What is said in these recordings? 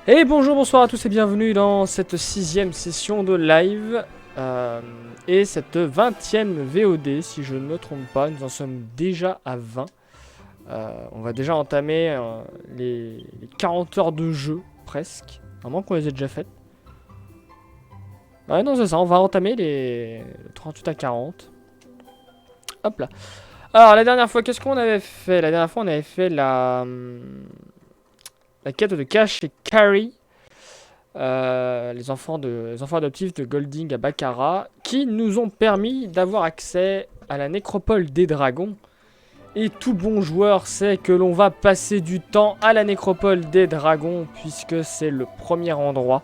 Et bonjour, bonsoir à tous et bienvenue dans cette 6ème session de live et cette 20ème VOD si je ne me trompe pas, nous en sommes déjà à 20. On va déjà entamer les 40 heures de jeu presque, à moins qu'on les ait déjà faites. Ouais non c'est ça, on va entamer les 38 à 40. Hop là. Alors la dernière fois qu'est-ce qu'on avait fait? La dernière fois on avait fait la quête de Cash et Carrie. Les enfants adoptifs de Golding à Baccarat, qui nous ont permis d'avoir accès à la nécropole des dragons. Et tout bon joueur sait que l'on va passer du temps à la nécropole des dragons, puisque c'est le premier endroit.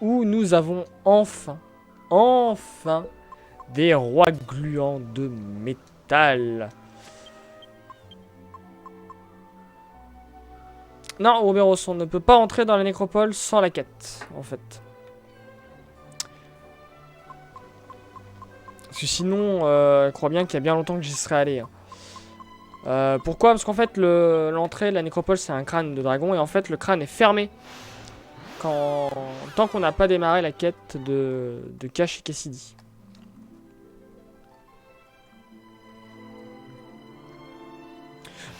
Où nous avons enfin, des rois gluants de métal. Non, Ouroboros, on ne peut pas entrer dans la nécropole sans la quête, en fait. Parce que sinon, je crois bien qu'il y a bien longtemps que j'y serais allé. Pourquoi? Parce qu'en fait, l'entrée de la nécropole, c'est un crâne de dragon. Et en fait, le crâne est fermé tant qu'on n'a pas démarré la quête de Cash et Cassidy.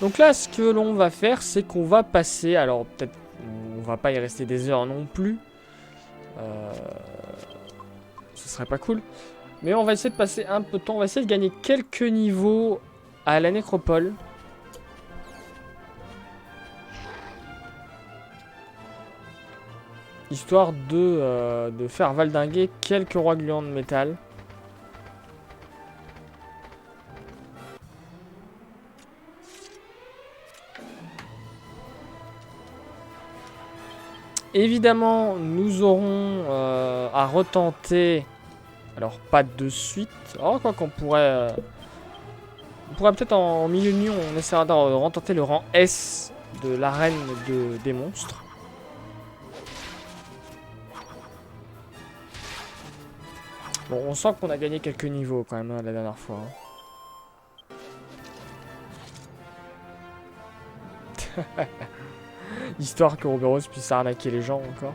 Donc là, ce que l'on va faire, c'est qu'on va passer... Alors, peut-être, on va pas y rester des heures non plus. Ce serait pas cool. Mais on va essayer de passer un peu de temps. On va essayer de gagner quelques niveaux à la nécropole. Histoire de faire valdinguer quelques rois gluants de métal. Évidemment, nous aurons à retenter... Alors, pas de suite. Oh, quoi qu'on pourrait... on pourrait peut-être en milieu de nuit, on essaiera de retenter le rang S de l'arène des monstres. Bon, on sent qu'on a gagné quelques niveaux quand même, hein, la dernière fois. Hein. Histoire que Ouroboros puisse arnaquer les gens encore.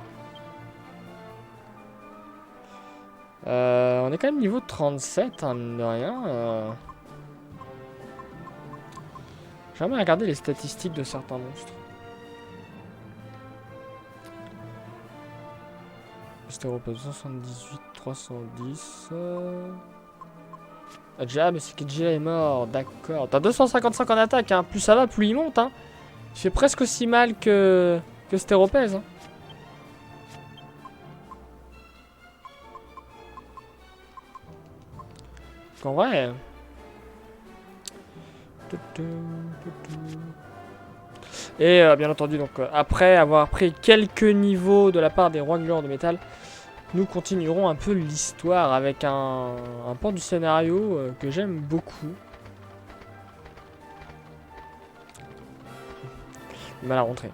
On est quand même niveau 37, hein, mine de rien. J'ai jamais regardé les statistiques de certains monstres. Stéropode 278, 310. Ah, mais c'est que Gia est mort, d'accord. T'as 255 en attaque, hein. Plus ça va, plus il monte, hein. Il fait presque aussi mal que Stéropèse, hein. En vrai... Et bien entendu, donc après avoir pris quelques niveaux de la part des rois gluants de métal, nous continuerons un peu l'histoire avec un pan du scénario que j'aime beaucoup. Mal à rentrer.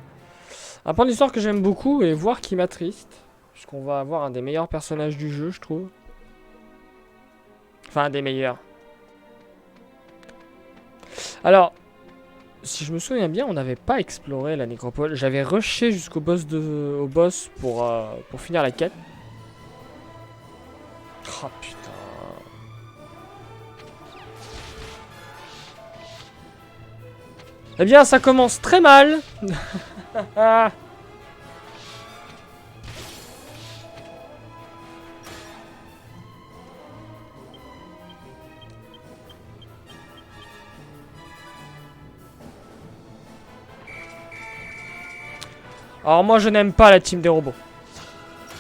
Un pan d'histoire que j'aime beaucoup et voire qui m'attriste, puisqu'on va avoir un des meilleurs personnages du jeu, je trouve. Enfin, un des meilleurs. Alors, si je me souviens bien, on n'avait pas exploré la nécropole. J'avais rushé jusqu'au boss pour finir la quête. Oh putain. Eh bien, ça commence très mal. Alors moi, je n'aime pas la team des robots.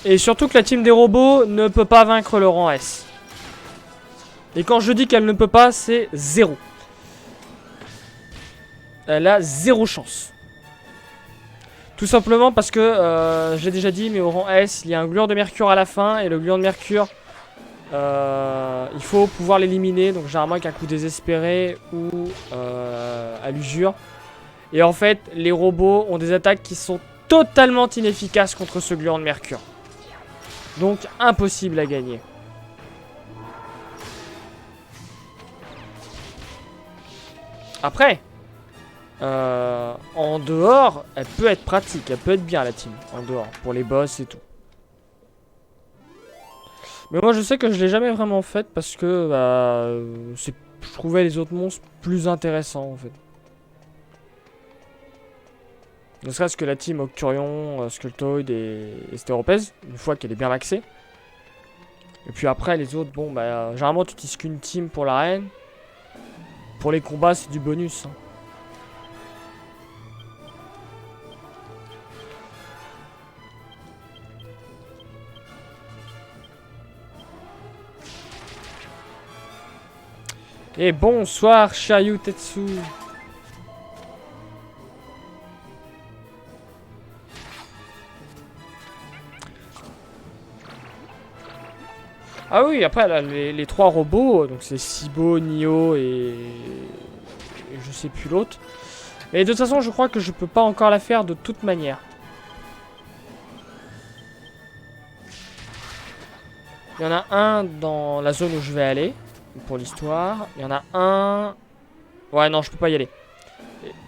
Et surtout que la team des robots ne peut pas vaincre le rang S. Et quand je dis qu'elle ne peut pas, c'est 0. Elle a 0 chance. Tout simplement parce que, j'ai déjà dit, mais au rang S, il y a un gluant de mercure à la fin. Et le gluant de mercure, il faut pouvoir l'éliminer. Donc généralement avec un coup désespéré ou à l'usure. Et en fait, les robots ont des attaques qui sont totalement inefficaces contre ce gluant de mercure. Donc impossible à gagner. Après, En dehors, elle peut être pratique, elle peut être bien la team, en dehors, pour les boss et tout. Mais moi je sais que je l'ai jamais vraiment faite parce que je trouvais les autres monstres plus intéressants en fait. Ne serait-ce que la team Octurion, Sculptoid et Stéropèse, une fois qu'elle est bien maxée. Et puis après les autres, bon bah généralement tu utilises qu'une team pour l'arène. Pour les combats c'est du bonus. Hein. Et bonsoir Shiryu Tetsu. Ah oui, après là, les trois robots, donc c'est Sibo, Nioh et je sais plus l'autre. Mais de toute façon, je crois que je peux pas encore la faire de toute manière. Il y en a un dans la zone où je vais aller, pour l'histoire. Il y en a un... Ouais, non, je peux pas y aller.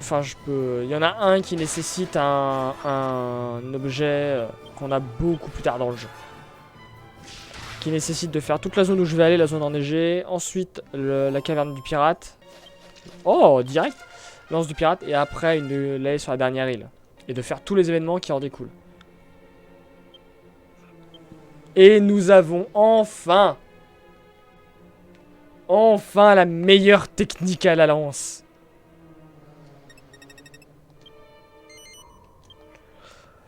Enfin, je peux... Il y en a un qui nécessite un objet qu'on a beaucoup plus tard dans le jeu. Qui nécessite de faire toute la zone où je vais aller, la zone enneigée. Ensuite, la caverne du pirate. Oh, direct. Lance du pirate. Et après, l'aller sur la dernière île. Et de faire tous les événements qui en découlent. Et nous avons enfin... Enfin la meilleure technique à la lance.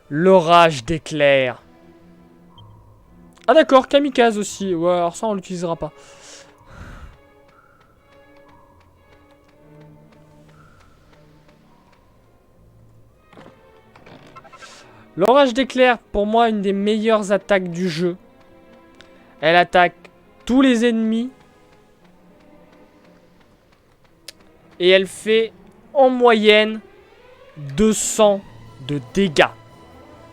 L'orage d'éclairs. Ah d'accord, kamikaze aussi. Ouais, alors ça on l'utilisera pas. L'orage d'éclairs, pour moi, une des meilleures attaques du jeu. Elle attaque tous les ennemis. Et elle fait en moyenne 200 de dégâts.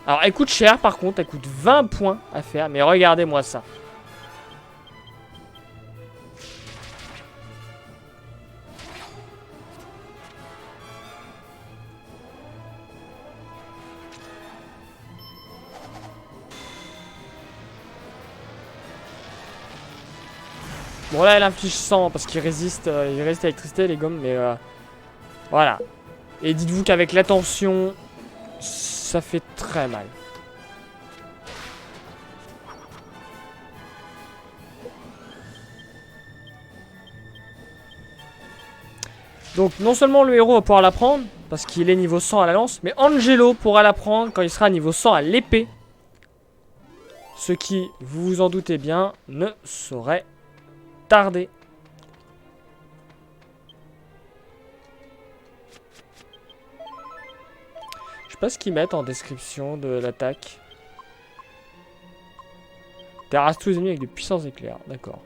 Alors elle coûte cher par contre, elle coûte 20 points à faire. Mais regardez-moi ça. Bon là elle inflige 100 parce qu'il résiste, il résiste à l'électricité les gommes, mais voilà. Et dites-vous qu'avec la tension, ça fait très mal. Donc non seulement le héros va pouvoir la prendre, parce qu'il est niveau 100 à la lance, mais Angelo pourra la prendre quand il sera niveau 100 à l'épée. Ce qui, vous vous en doutez bien, ne saurait tarder. Je sais pas ce qu'ils mettent en description de l'attaque. Terrasse tous les ennemis avec de puissants éclairs, d'accord.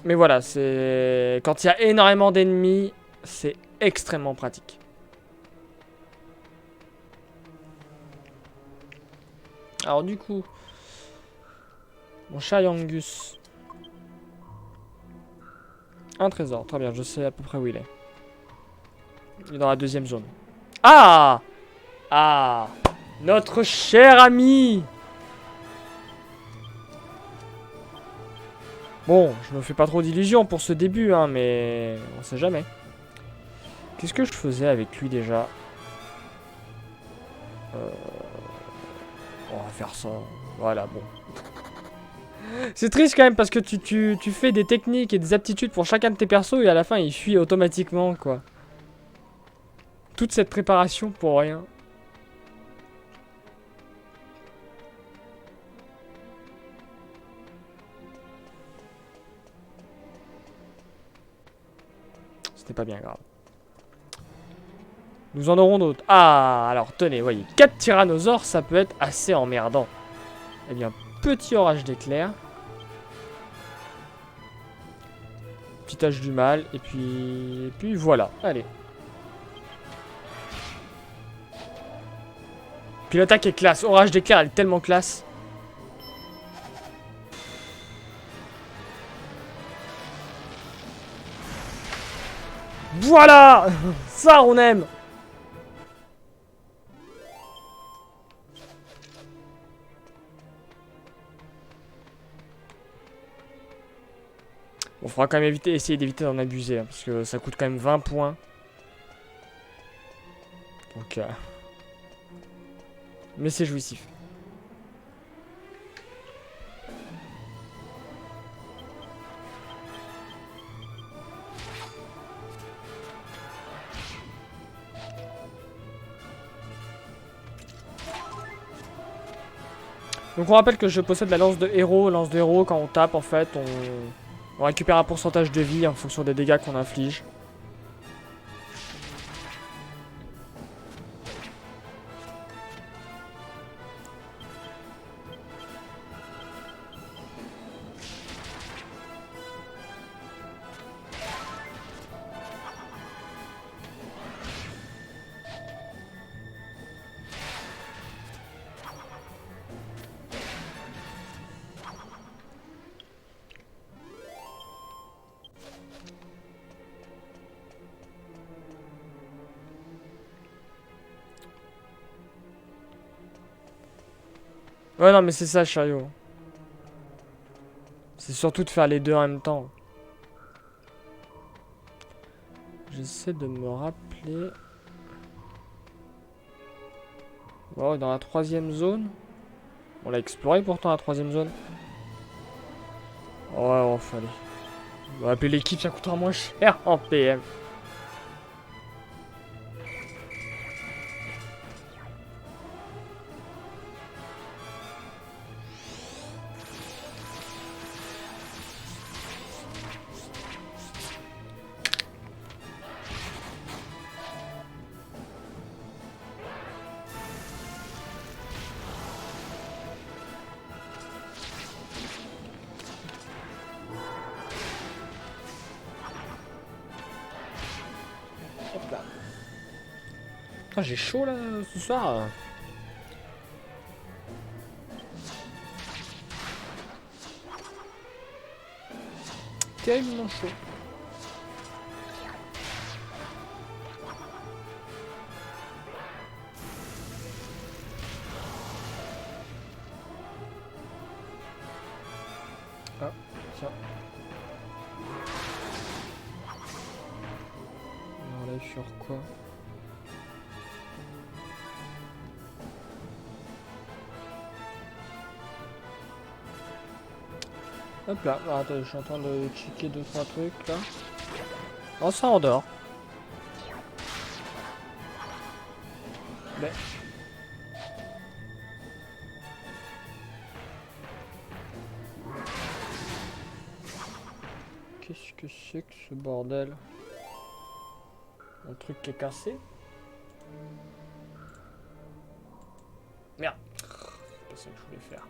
Mais voilà, c'est... Quand il y a énormément d'ennemis, c'est extrêmement pratique. Alors du coup... Mon cher Yangus. Un trésor, très bien, je sais à peu près où il est. Il est dans la deuxième zone. Ah! Ah! Notre cher ami! Bon, je me fais pas trop d'illusions pour ce début, hein, mais on sait jamais. Qu'est-ce que je faisais avec lui déjà? On va faire ça. Voilà, bon. C'est triste quand même parce que tu fais des techniques et des aptitudes pour chacun de tes persos et à la fin il fuit automatiquement, quoi. Toute cette préparation pour rien. C'était pas bien grave. Nous en aurons d'autres. Ah, alors tenez, voyez, 4 tyrannosaures, ça peut être assez emmerdant. Eh bien, petit orage d'éclairs. Petit tache du mal, et puis voilà, allez. Puis l'attaque est classe, orage d'éclairs, elle est tellement classe. Voilà. Ça, on aime. On fera quand même essayer d'éviter d'en abuser, hein, parce que ça coûte quand même 20 points. Donc, mais c'est jouissif. Donc on rappelle que je possède la lance de héros. Lance de héros, quand on tape, en fait, on récupère un pourcentage de vie en fonction des dégâts qu'on inflige. Ouais, non, mais c'est ça, chariot. C'est surtout de faire les deux en même temps. J'essaie de me rappeler. Oh, dans la 3ème zone. On l'a exploré pourtant, la 3ème zone. Oh, ouais, oh, fallait. On va appeler l'équipe, ça coûtera moins cher en PM. Hop là. Putain, j'ai chaud là ce soir. Terriblement chaud. Ah, tiens. On enlève sur quoi? Hop là, ah, attends, je suis en train de checker 2-3 trucs là. Oh, ça endort. Mais... qu'est-ce que c'est que ce bordel? Un truc qui est cassé? Merde. C'est pas ça que je voulais faire.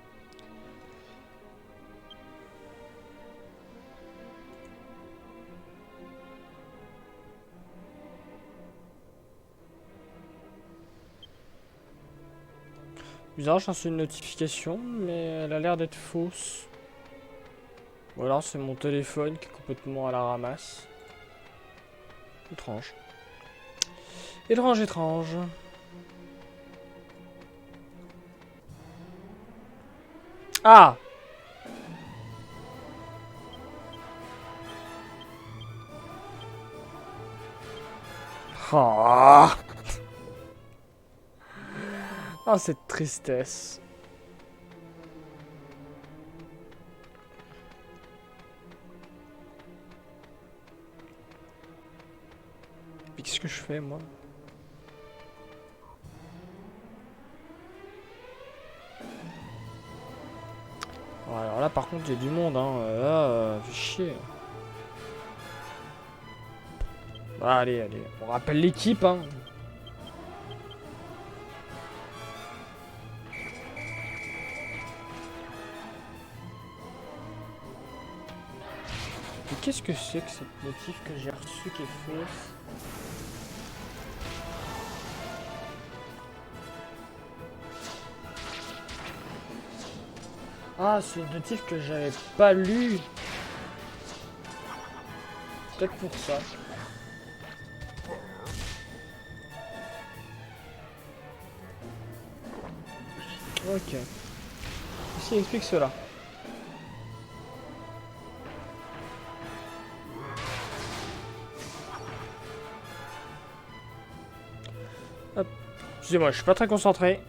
Bizarre, j'ai reçu une notification, mais elle a l'air d'être fausse. Ou alors c'est mon téléphone qui est complètement à la ramasse. Étrange. Étrange, étrange. Ah! Oh! Ah, cette tristesse. Mais qu'est-ce que je fais, moi? Oh, alors là, par contre, il y a du monde, hein. Là, fait chier. Ah, allez, allez. On rappelle l'équipe, hein. Mais qu'est-ce que c'est que cette notif que j'ai reçue qui est fausse? Ah, c'est une notif que j'avais pas lue. Peut-être pour ça. Ok. Ceci explique cela. Hop. Excusez-moi, je suis pas très concentré.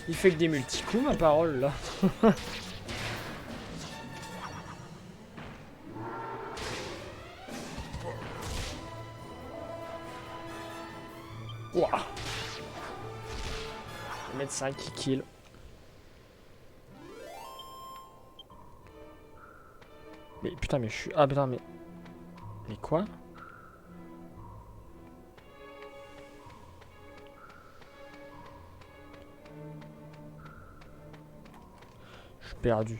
Il fait que des multi-coups, ma parole, là. Ouah. Le médecin qui kill. Mais putain, mais je suis... Ah putain, mais... Mais quoi? Je suis perdu.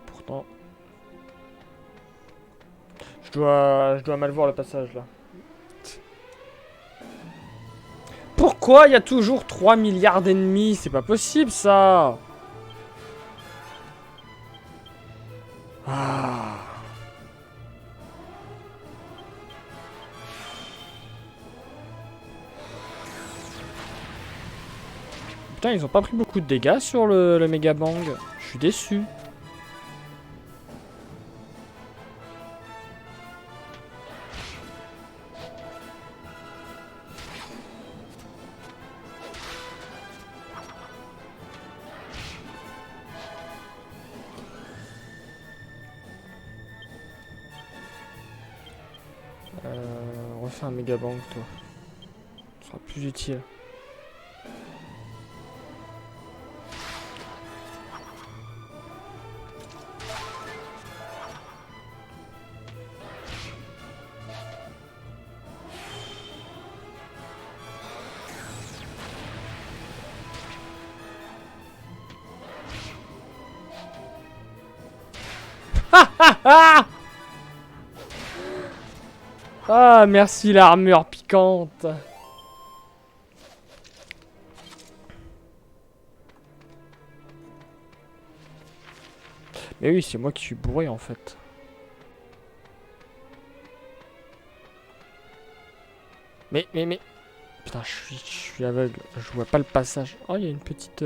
Pourtant... Je dois mal voir le passage, là. Pourquoi il y a toujours 3 milliards d'ennemis? C'est pas possible, ça! Ah... Putain, ils ont pas pris beaucoup de dégâts sur le Mega Bang. Je suis déçu. Refais un Mega Bang, toi. Ce sera plus utile. Ah, merci l'armure piquante. Mais oui, c'est moi qui suis bourré en fait. Mais... Putain, je suis aveugle. Je vois pas le passage. Oh, il y a une petite...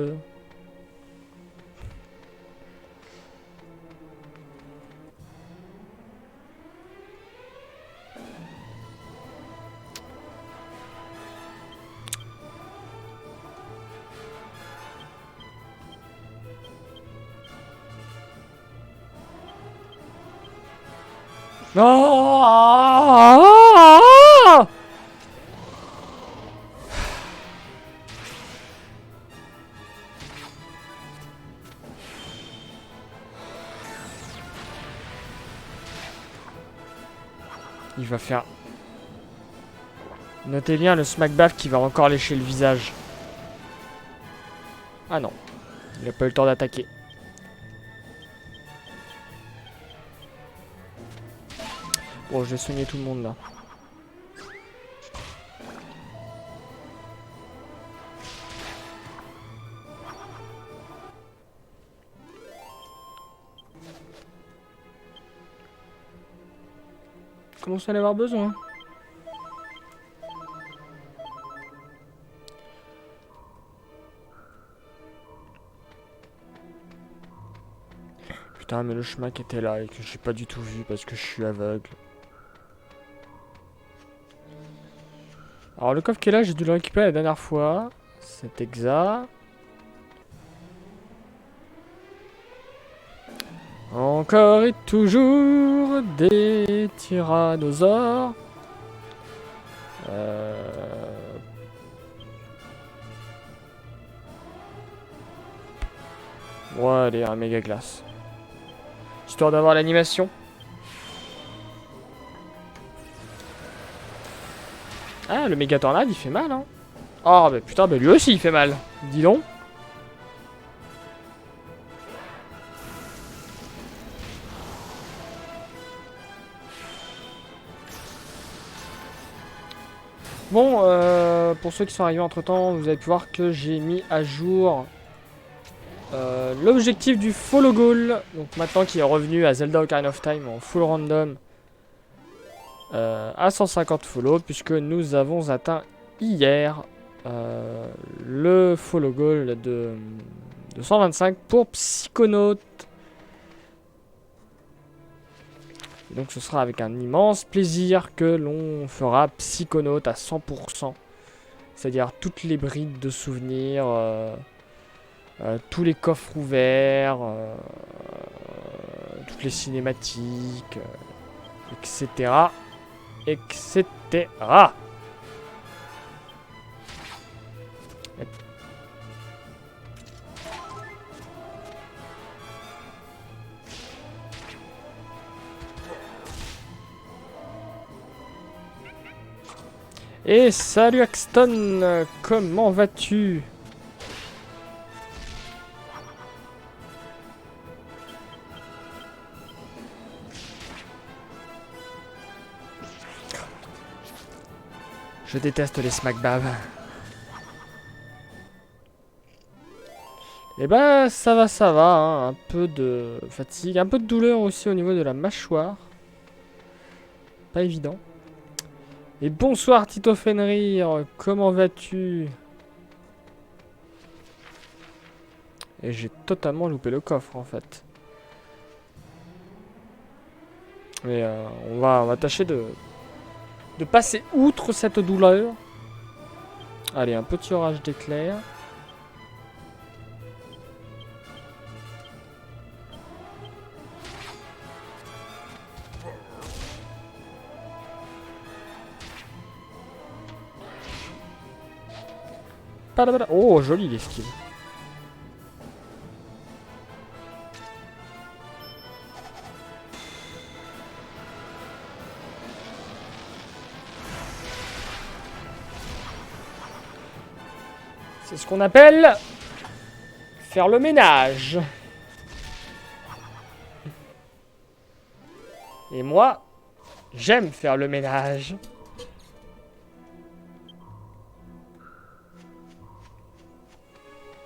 Oh. Il va faire... Notez bien le smackback qui va encore lécher le visage. Ah non. Il a pas eu le temps d'attaquer. Bon, je vais soigner tout le monde là. Commence à en avoir besoin. Putain, mais le chemin qui était là et que j'ai pas du tout vu parce que je suis aveugle. Alors le coffre qui est là, j'ai dû le récupérer la dernière fois. C'est exact. Encore et toujours des tyrannosaures. Ouais, allez, un méga glace. Histoire d'avoir l'animation. Ah, le méga tornade, il fait mal, hein. Oh, bah putain, bah lui aussi il fait mal. Dis donc. Bon, pour ceux qui sont arrivés entre temps, vous avez pu voir que j'ai mis à jour l'objectif du follow goal. Donc maintenant qui est revenu à Zelda Ocarina of Time en full random à 150 follow, puisque nous avons atteint hier le follow goal de 125 pour Psychonaut. Et donc ce sera avec un immense plaisir que l'on fera Psychonaut à 100%. C'est-à-dire toutes les brides de souvenirs, tous les coffres ouverts, toutes les cinématiques, etc. Etc. Et salut Axton, comment vas-tu? Je déteste les smackbabs. Et bah ça va, hein. Un peu de fatigue, un peu de douleur aussi au niveau de la mâchoire. Pas évident. Et bonsoir Tito Fenrir, comment vas-tu? Et j'ai totalement loupé le coffre en fait. Mais on va tâcher de passer outre cette douleur. Allez, un petit orage d'éclairs. Oh, joli l'esquive. C'est ce qu'on appelle faire le ménage. Et moi, j'aime faire le ménage.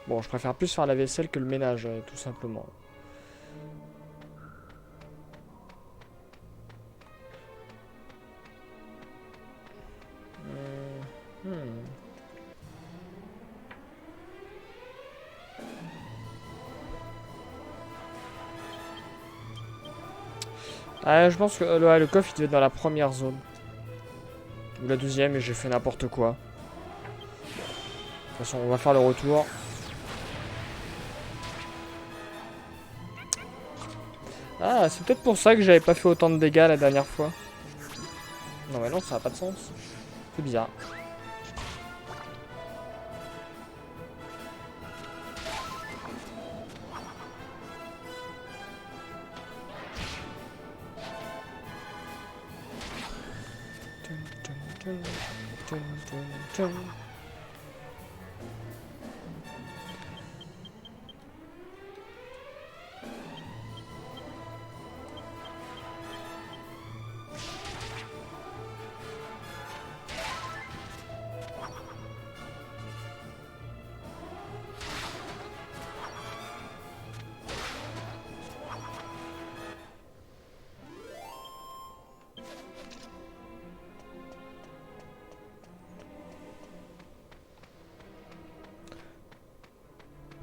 Bon, je préfère plus faire la vaisselle que le ménage, tout simplement. Hmm. Je pense que le coffre il devait être dans la première zone. Ou la deuxième et j'ai fait n'importe quoi. De toute façon, on va faire le retour. Ah, c'est peut-être pour ça que j'avais pas fait autant de dégâts la dernière fois. Non mais non, ça n'a pas de sens. C'est bizarre.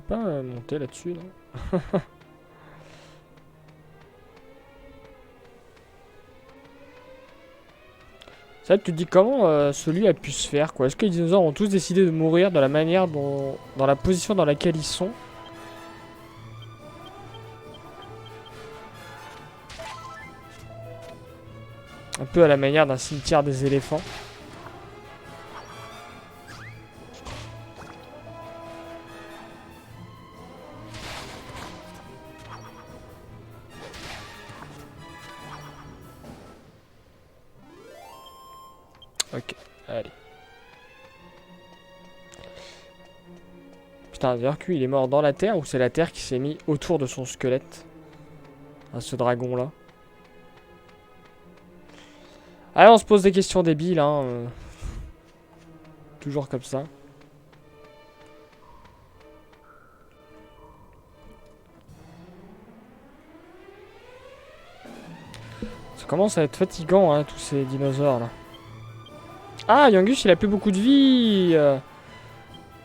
Pas monter là-dessus, non. C'est vrai que tu te dis comment celui a pu se faire, quoi. Est-ce que les dinosaures ont tous décidé de mourir de la manière dont... dans la position dans laquelle ils sont? Un peu à la manière d'un cimetière des éléphants. Ok, allez. Putain, d'ailleurs, lui, il est mort dans la terre ou c'est la terre qui s'est mis autour de son squelette? À ce dragon-là. Allez, on se pose des questions débiles, hein. Toujours comme ça. Ça commence à être fatigant, hein, tous ces dinosaures, là. Ah, Yangus, il a plus beaucoup de vie.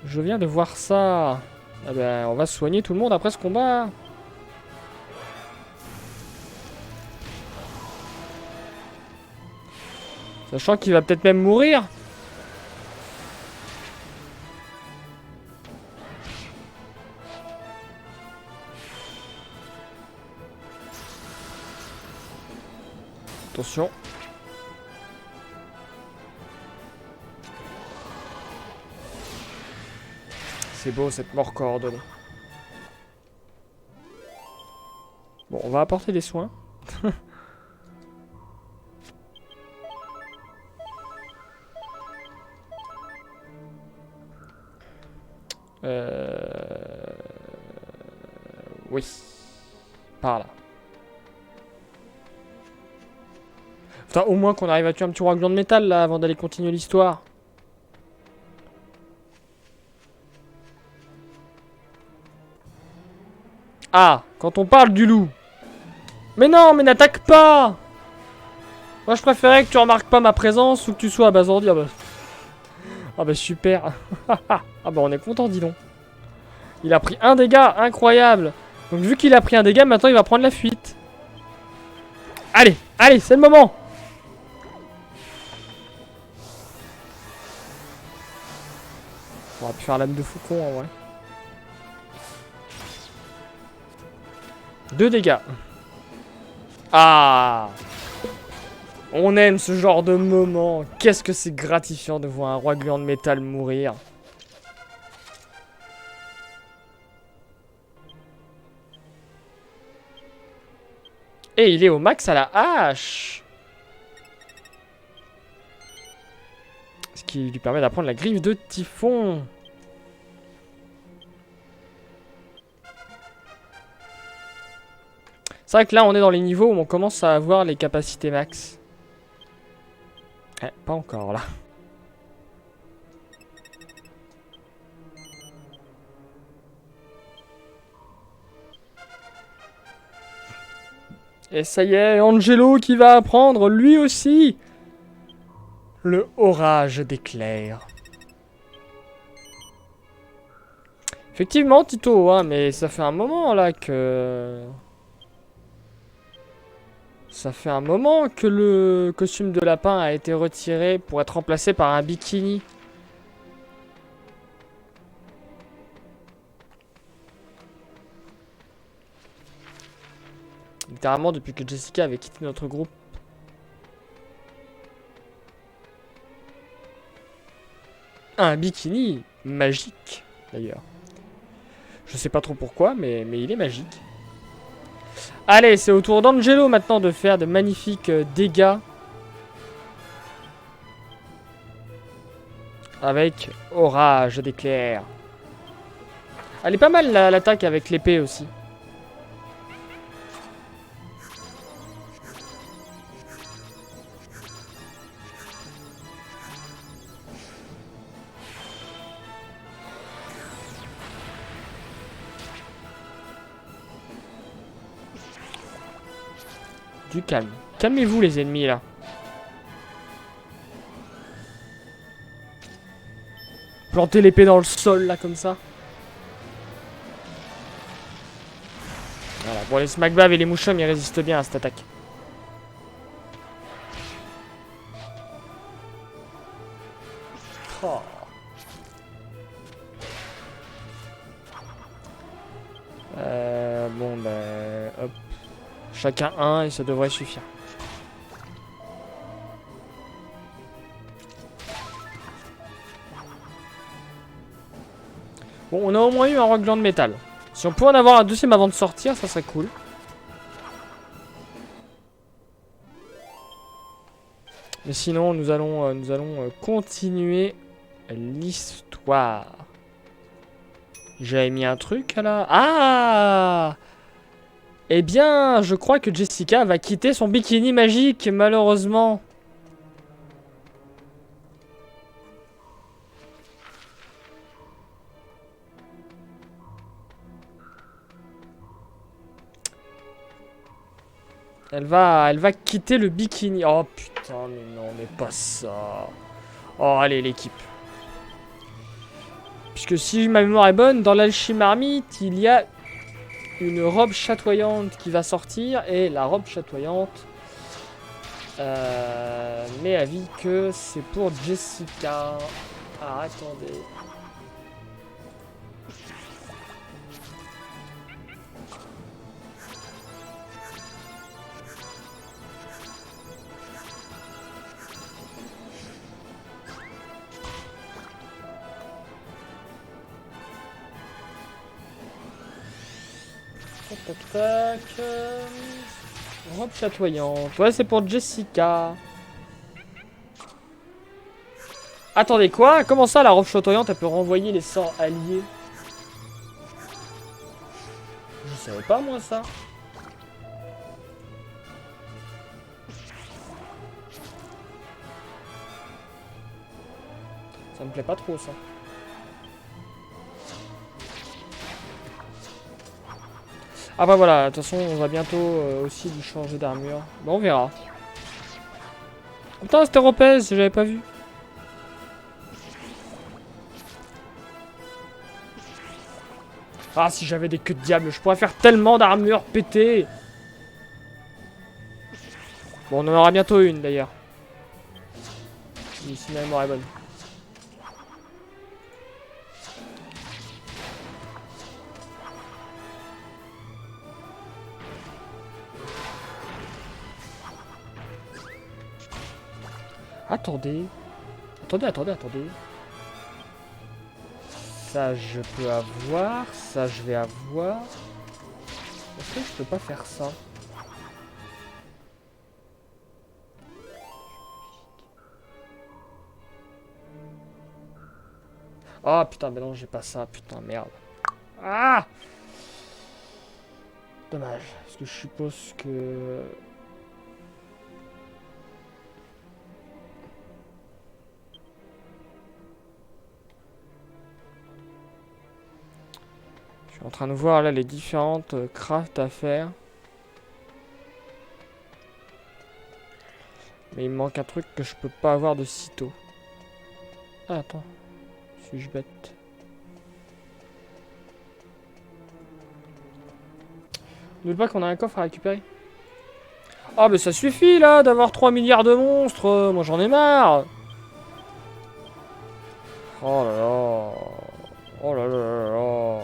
Je viens de voir ça. Ah ben, on va soigner tout le monde après ce combat. Sachant qu'il va peut-être même mourir. Attention. C'est beau cette mort coordonnée. Bon, on va apporter des soins. Oui. Par là. Putain, au moins qu'on arrive à tuer un petit roi gland de métal là avant d'aller continuer l'histoire. Ah, quand on parle du loup. Mais non, mais n'attaque pas. Moi je préférais que tu remarques pas ma présence ou que tu sois abasourdi. Ah bah super. Ah bah on est content, dis donc. Il a pris un dégât, incroyable. Donc vu qu'il a pris un dégât, maintenant il va prendre la fuite. Allez, allez, c'est le moment. On va pu faire l'âme de faucon en vrai. 2 dégâts. Ah, on aime ce genre de moment. Qu'est-ce que c'est gratifiant de voir un roi gluant de métal mourir. Et il est au max à la hache. Ce qui lui permet d'apprendre la griffe de Typhon. C'est vrai que là on est dans les niveaux où on commence à avoir les capacités max. Pas encore là. Et ça y est, Angelo qui va apprendre lui aussi le orage d'éclairs. Effectivement, Tito, hein, mais ça fait un moment là que... Ça fait un moment que le costume de lapin a été retiré pour être remplacé par un bikini. Littéralement depuis que Jessica avait quitté notre groupe. Un bikini magique, d'ailleurs. Je sais pas trop pourquoi, mais il est magique. Allez, c'est au tour d'Angelo maintenant de faire de magnifiques dégâts. Avec orage d'éclairs. Elle est pas mal l'attaque avec l'épée aussi. Du calme. Calmez-vous les ennemis là. Planter l'épée dans le sol là comme ça. Voilà. Bon, les smackbav et les mouchums ils résistent bien à cette attaque. Oh. Bon ben hop. Chacun un et ça devrait suffire. Bon, on a au moins eu un roi gland de métal. Si on pouvait en avoir un deuxième avant de sortir, ça serait cool. Mais sinon, nous allons continuer l'histoire. J'avais mis un truc là. Ah! Eh bien, je crois que Jessica va quitter son bikini magique, malheureusement. Elle va quitter le bikini. Oh putain, mais non, mais pas ça. Oh, allez, l'équipe. Puisque si ma mémoire est bonne, dans l'alchimie marmite, il y a une robe chatoyante qui va sortir. Et la robe chatoyante, met avis que c'est pour Jessica. Ah, attendez. Tac, tac, tac. Robe chatoyante. Ouais, c'est pour Jessica. Attendez, quoi? Comment ça, la robe chatoyante, elle peut renvoyer les sorts alliés? Je savais pas, moi, ça. Ça me plaît pas trop, ça. Ah bah voilà, de toute façon, on va bientôt aussi lui changer d'armure. Bon, on verra. Oh, putain, c'était Ropez, j'avais pas vu. Ah, si j'avais des queues de diable, je pourrais faire tellement d'armure pétée. Bon, on en aura bientôt une, d'ailleurs. Si ma mémoire est bonne. Attendez. Attendez. Ça, je peux avoir. Ça, je vais avoir. Est-ce que je peux pas faire ça? Ah, putain, mais non, j'ai pas ça. Putain, merde. Ah! Dommage. Parce que je suppose que... Je suis en train de voir là les différentes crafts à faire. Mais il me manque un truc que je peux pas avoir de sitôt. Ah, attends. Suis-je bête? N'oublie pas qu'on a un coffre à récupérer. Ah, mais ça suffit là d'avoir 3 milliards de monstres. Moi j'en ai marre. Oh là là. Oh là là là là.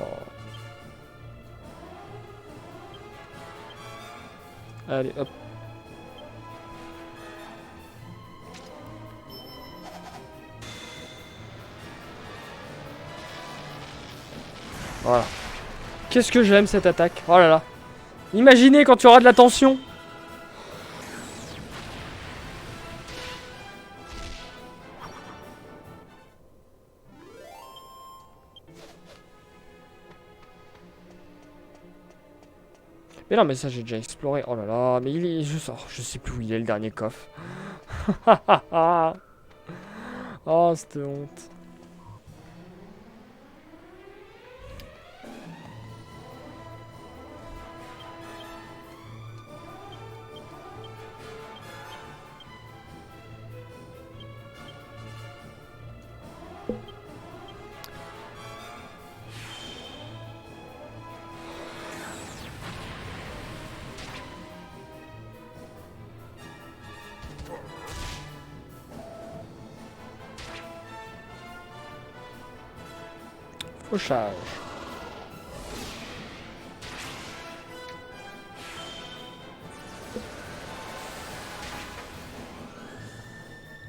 Allez, hop. Voilà. Qu'est-ce que j'aime cette attaque. Oh là là. Imaginez quand tu auras de la tension. Mais non, mais ça j'ai déjà exploré. Oh là là, mais il est... je sais plus où il est le dernier coffre. Oh, cette honte. Fauchage.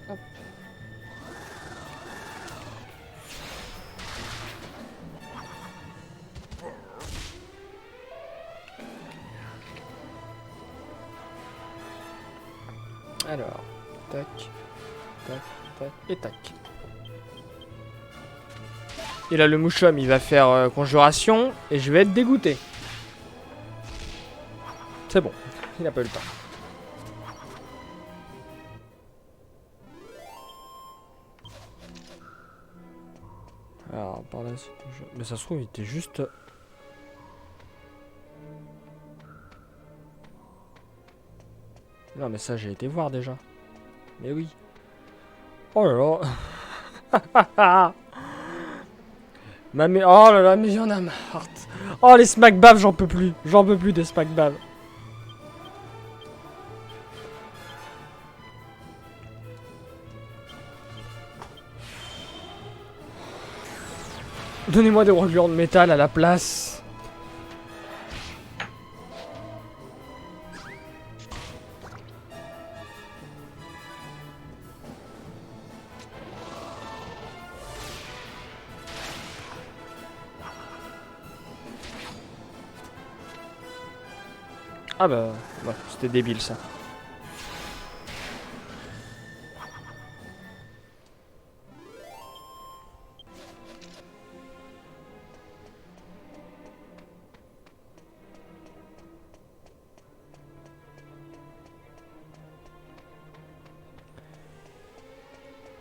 Hop. Alors, tac, tac, tac et tac. Et là, le Mouchom, il va faire conjuration. Et je vais être dégoûté. C'est bon. Il n'a pas eu le temps. Alors, par là, mais ça se trouve, il était juste... Non, mais ça, j'ai été voir déjà. Mais oui. Oh là là. Oh là là, mais y'en a marre. Oh, les smack baves, j'en peux plus. J'en peux plus des smack baves. Donnez-moi des roulures de métal à la place. Ah bah, ouais, c'était débile ça.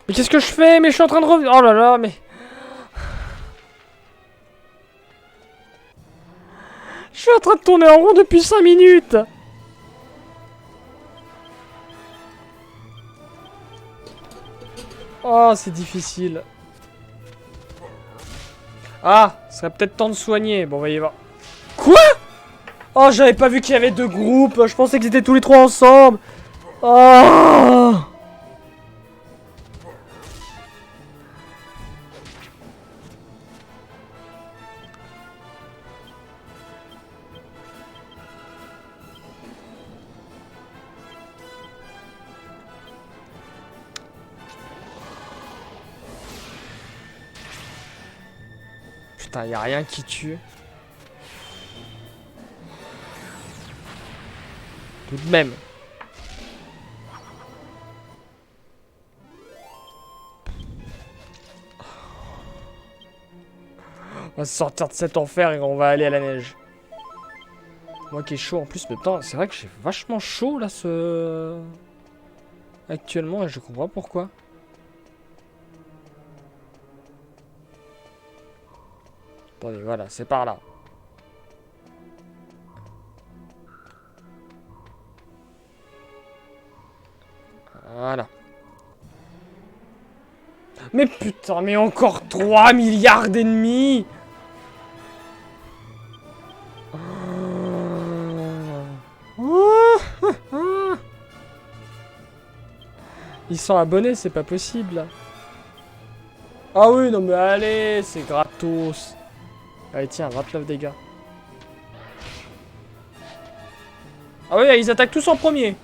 Mais qu'est-ce que je fais? Mais je suis en train de revenir. Oh là là, mais... Je suis en train de tourner en rond depuis 5 minutes. Oh, c'est difficile. Ah, ce serait peut-être temps de soigner. Bon, on va y voir. Quoi? Oh, j'avais pas vu qu'il y avait deux groupes. Je pensais qu'ils étaient tous les trois ensemble. Oh! Putain, y a rien qui tue. Tout de même. On va sortir de cet enfer et on va aller à la neige. Moi qui est chaud en plus, mais putain, c'est vrai que j'ai vachement chaud là actuellement et je comprends pas pourquoi. Attendez, voilà, c'est par là. Voilà. Mais putain, mais encore 3 milliards d'ennemis! Ils sont abonnés, c'est pas possible. Ah oui, non mais allez, c'est gratos. Allez, tiens, 29 dégâts. Ah oui, ils attaquent tous en premier.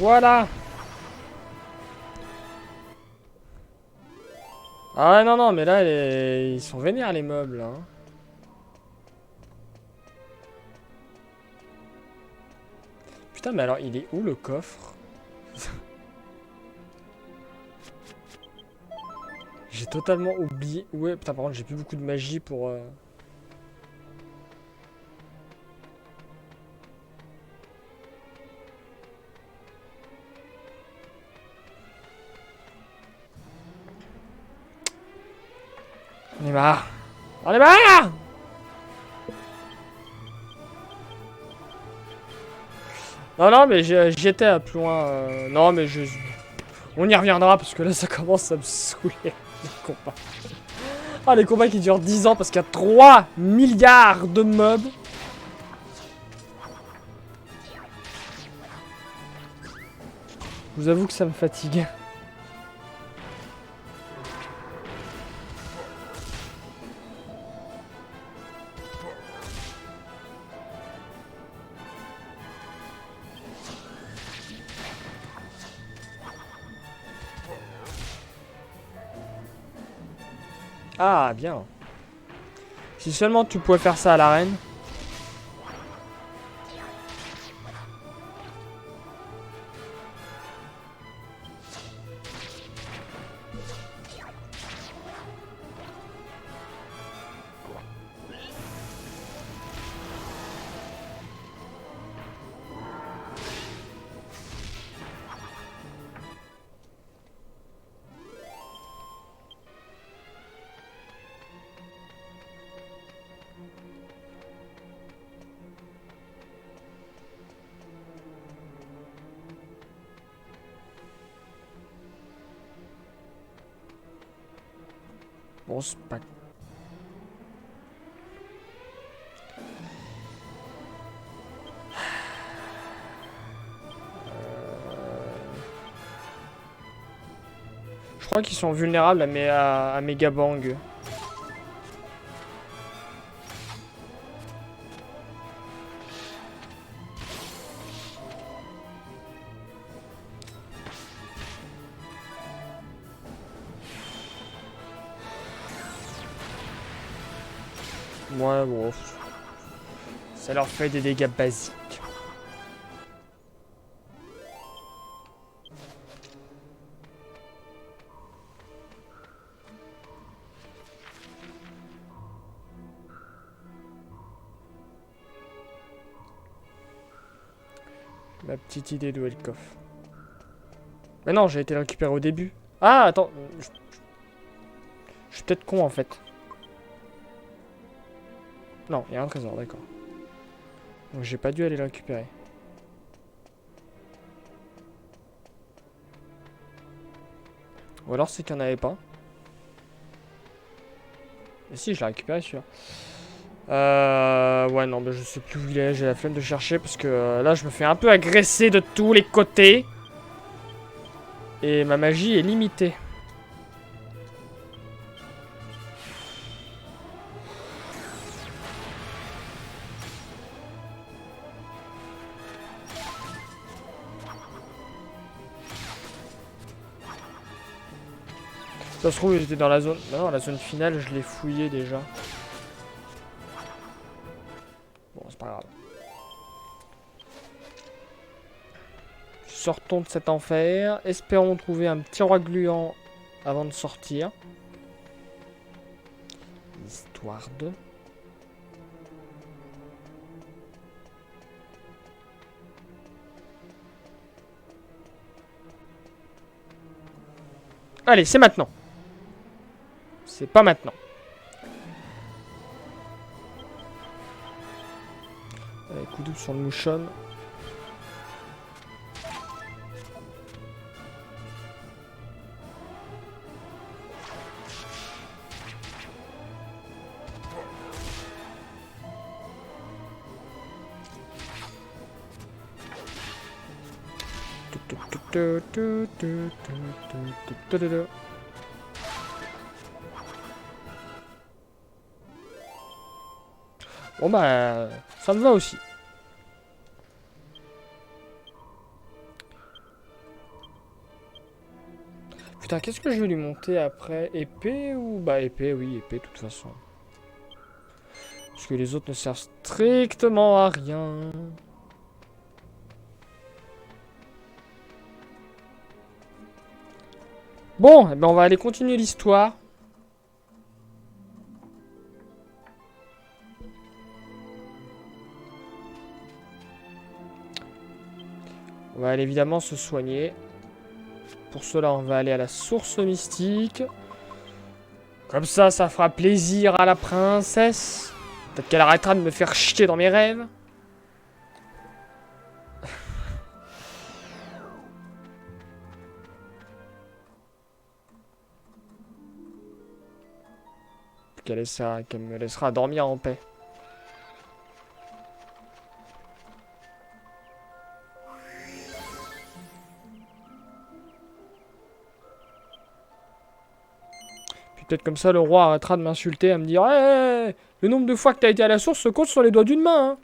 Voilà. Ah non, non, mais là, ils sont vénères, les mobs, là. Hein. Putain, mais alors, il est où, le coffre? J'ai totalement oublié. Ouais, putain, par contre, j'ai plus beaucoup de magie pour... On est marre. On est marre. Non, non, mais j'étais à plus loin. Non, mais je... On y reviendra parce que là, ça commence à me saouler. Les combats. Ah, les combats qui durent 10 ans parce qu'il y a 3 milliards de mobs. Je vous avoue que ça me fatigue. Ah, bien. Si seulement tu pouvais faire ça à l'arène. Bon, c'est pas... Je crois qu'ils sont vulnérables à Megabang. Ouais, bon. Ça leur fait des dégâts basiques. Ma petite idée de Welkoff. Mais non, j'ai été le récupérer au début. Ah, attends. Je suis peut-être con en fait. Non, il y a un trésor, d'accord. Donc j'ai pas dû aller le récupérer. Ou alors c'est qu'il n'y en avait pas. Mais si, je l'ai récupéré celui-là. Ouais, non, mais je sais plus où il est. J'ai la flemme de chercher parce que là, je me fais un peu agresser de tous les côtés. Et ma magie est limitée. Ça se trouve, j'étais dans la zone... Bah non, la zone finale, je l'ai fouillé déjà. Bon, c'est pas grave. Sortons de cet enfer. Espérons trouver un petit roi gluant avant de sortir. Histoire de... Allez, c'est maintenant. C'est pas maintenant. Allez, coup double sur le mouchon. Bon bah, ça me va aussi. Putain, qu'est-ce que je vais lui monter après? Épée ou... Bah épée, oui, épée de toute façon. Parce que les autres ne servent strictement à rien. Bon, eh ben on va aller continuer l'histoire. On va aller évidemment se soigner. Pour cela, on va aller à la source mystique. Comme ça fera plaisir à la princesse. Peut-être qu'elle arrêtera de me faire chier dans mes rêves. Qu'elle me laissera dormir en paix. Puis peut-être comme ça, le roi arrêtera de m'insulter, à me dire hey, le nombre de fois que t'as été à la source se compte sur les doigts d'une main. Hein.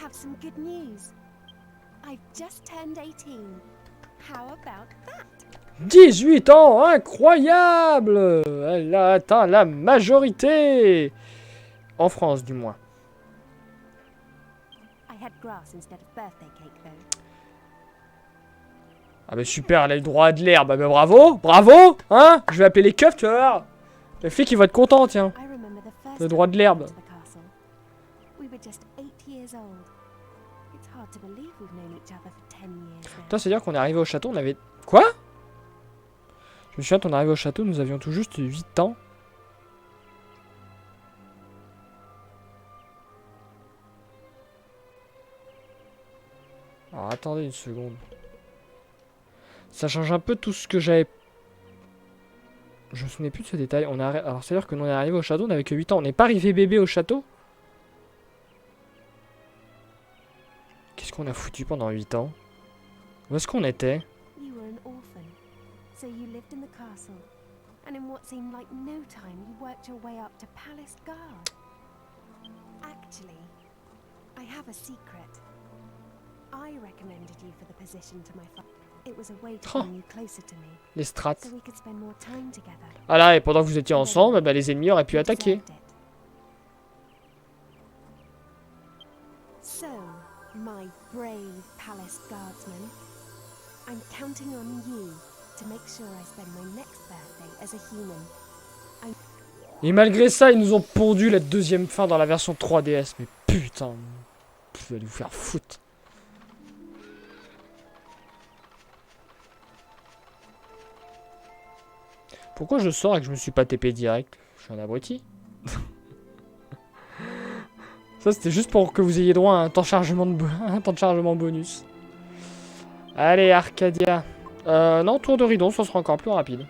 have some good news. I've just turned 18. How about that? 18 ans, incroyable! Elle a atteint la majorité! En France, du moins. I had grass instead of birthday cake, though. Ah bah super, elle a le droit à de l'herbe. Ah bah bravo, bravo, hein? Je vais appeler les keufs, tu vas voir. Les filles qui vont être contentes, tiens. I remember the first Le droit de l'herbe. time we went to the castle. We were just 8 years old. It's hard to believe we've known each other for 10 years now. Putain, c'est-à-dire qu'on est arrivé au château, on avait... Quoi? Je me souviens, quand on est arrivé au château, nous avions tout juste 8 ans. Alors attendez une seconde. Ça change un peu tout ce que j'avais... Je me souvenais plus de ce détail. Alors c'est-à-dire que nous on est arrivé au château, on avait que 8 ans. On n'est pas arrivé bébé au château? Qu'est-ce qu'on a foutu pendant 8 ans? Où est-ce qu'on était? You were an orphan, so you lived in the castle. And in what seemed like no time, you worked your way up to palace guard. Actually, I have a secret. I recommended you for the position to my father. It was a way to bring you closer to me, Les strats. so we could spend more time together. Ah là, et pendant que vous étiez ensemble, bah, les ennemis auraient pu You attaquer. deserved it. So, my brave palace guardsman, I'm counting on you to make sure I spend my next birthday as a human. Et malgré ça, ils nous ont pondu la deuxième fin dans la version 3DS. Mais putain, vous allez vous faire foutre. Pourquoi je sors et que je me suis pas TP direct? Je suis un abruti. Ça, c'était juste pour que vous ayez droit à un temps de chargement, un temps de chargement bonus. Allez, Arcadia. Non, tour de Ridon, ça sera encore plus rapide.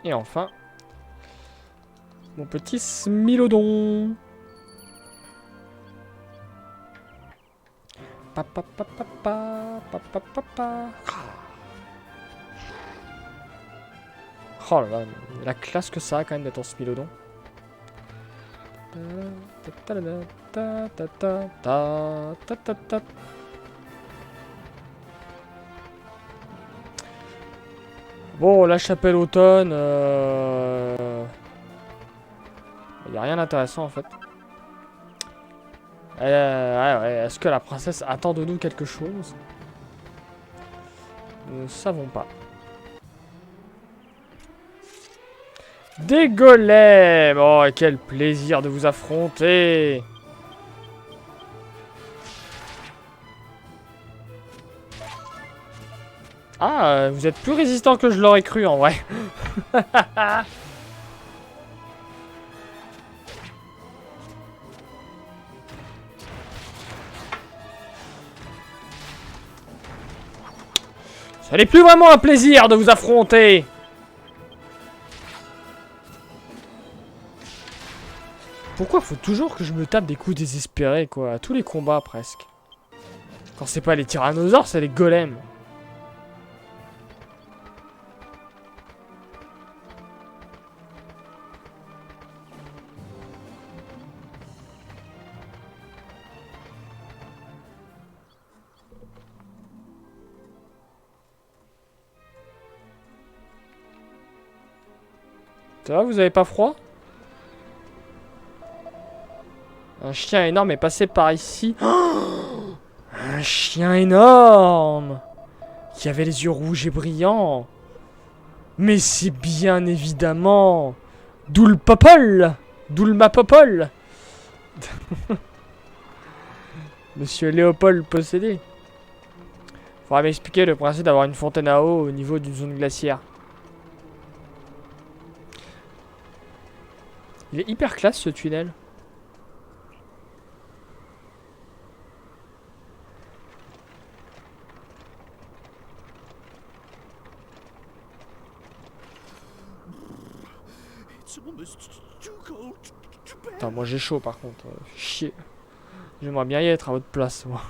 Et enfin, mon petit Smilodon. Papa, papa, papa, papa, papa. Oh là là, la classe que ça a quand même d'être en Smilodon. Bon, la chapelle automne, y a rien d'intéressant en fait. Ouais, est-ce que la princesse attend de nous quelque chose? Nous ne savons pas. Des golems! Oh, quel plaisir de vous affronter! Ah, vous êtes plus résistant que je l'aurais cru en vrai. Ce n'est plus vraiment un plaisir de vous affronter. Pourquoi faut toujours que je me tape des coups désespérés, quoi, à tous les combats, presque. Quand c'est pas les tyrannosaures, c'est les golems. Ça va, vous avez pas froid? Un chien énorme est passé par ici. Oh, un chien énorme qui avait les yeux rouges et brillants. Mais c'est bien évidemment Doul Popol, Doulma Popol. Monsieur Léopold possédé. Faudra m'expliquer le principe d'avoir une fontaine à eau au niveau d'une zone glaciaire. Il est hyper classe ce tunnel. Putain, moi j'ai chaud par contre. Chier. J'aimerais bien y être à votre place, moi.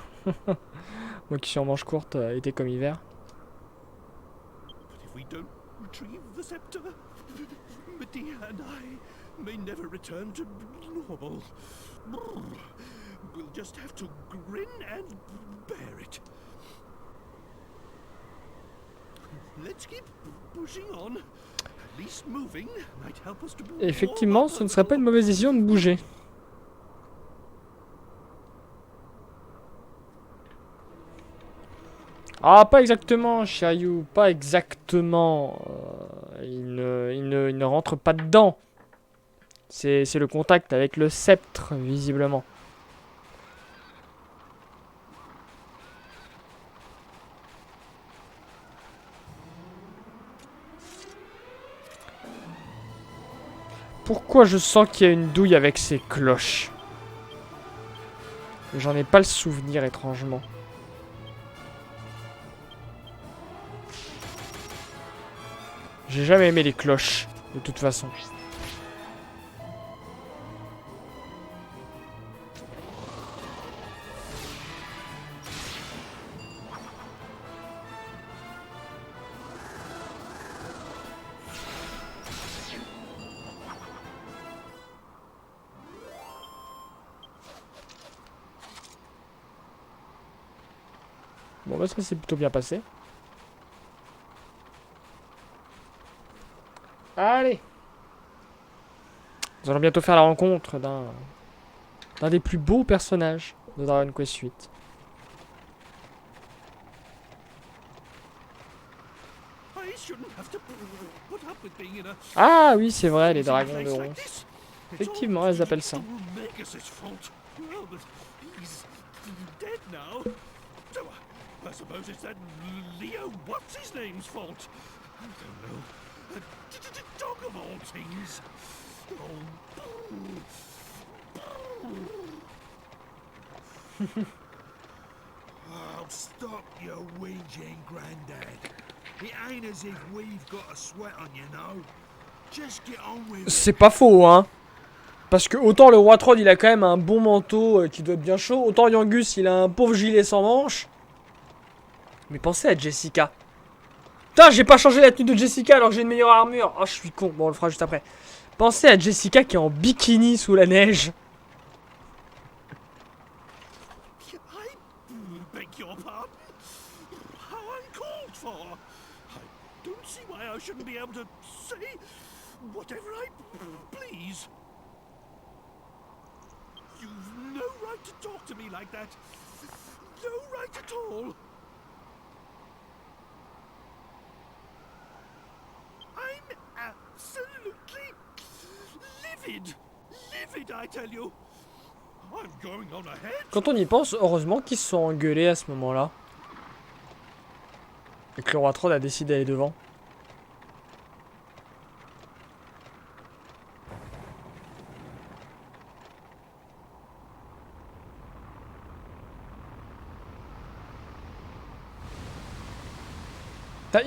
Moi qui suis en manche courte, été comme hiver. But if we don't retrieve the scepter, Medea and I may never return to normal. We'll just have to grin and bear it. Let's keep pushing on. At least moving might help us to Effectivement, ce ne serait pas une mauvaise décision de bouger. Ah, pas exactement, Shiryu, pas exactement. Il ne rentre pas dedans. C'est le contact avec le sceptre, visiblement. Pourquoi je sens qu'il y a une douille avec ces cloches? J'en ai pas le souvenir, étrangement. J'ai jamais aimé les cloches, de toute façon. Bon bah ça s'est plutôt bien passé. Allez! Nous allons bientôt faire la rencontre d'un des plus beaux personnages de Dragon Quest VIII. I shouldn't have to put up with being in a Ah oui, c'est vrai, les dragons de place ronce. like this. Effectivement, elles appellent ça. Magus' fault. Well, but he's dead now. So I suppose it's that Leo what's his name's fault. I don't know. A dog of all things. Oh, stop your whinging, Grandad. It ain't as if we've got a sweat on you, no. Just get on with it. C'est pas faux, hein. Parce que autant le roi Trod, il a quand même un bon manteau qui doit être bien chaud. Autant Yangus, il a un pauvre gilet sans manches. Mais pensez à Jessica. Putain, j'ai pas changé la tenue de Jessica alors que j'ai une meilleure armure. Oh, je suis con. Bon, on le fera juste après. Pensez à Jessica qui est en bikini sous la neige. I beg your pardon. How uncalled for. I don't see why I shouldn't be able to say whatever I please. You've no right to talk to me like that. No right at all. I'm absolutely livid. Livid, I tell you. I'm going on ahead. Quand on y pense, heureusement qu'ils se sont engueulés à ce moment-là. Et que le roi Trod a décidé d'aller devant.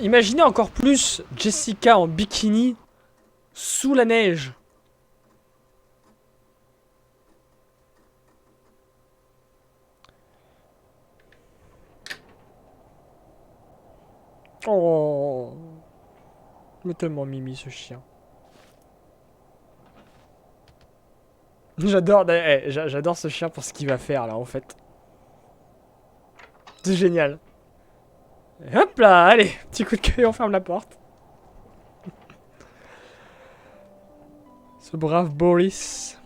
Imaginez encore plus Jessica en bikini sous la neige. Oh, mais tellement mimi ce chien. J'adore ce chien pour ce qu'il va faire là en fait. C'est génial. Et hop là, allez, petit coup de queue et on ferme la porte. Ce brave Boris.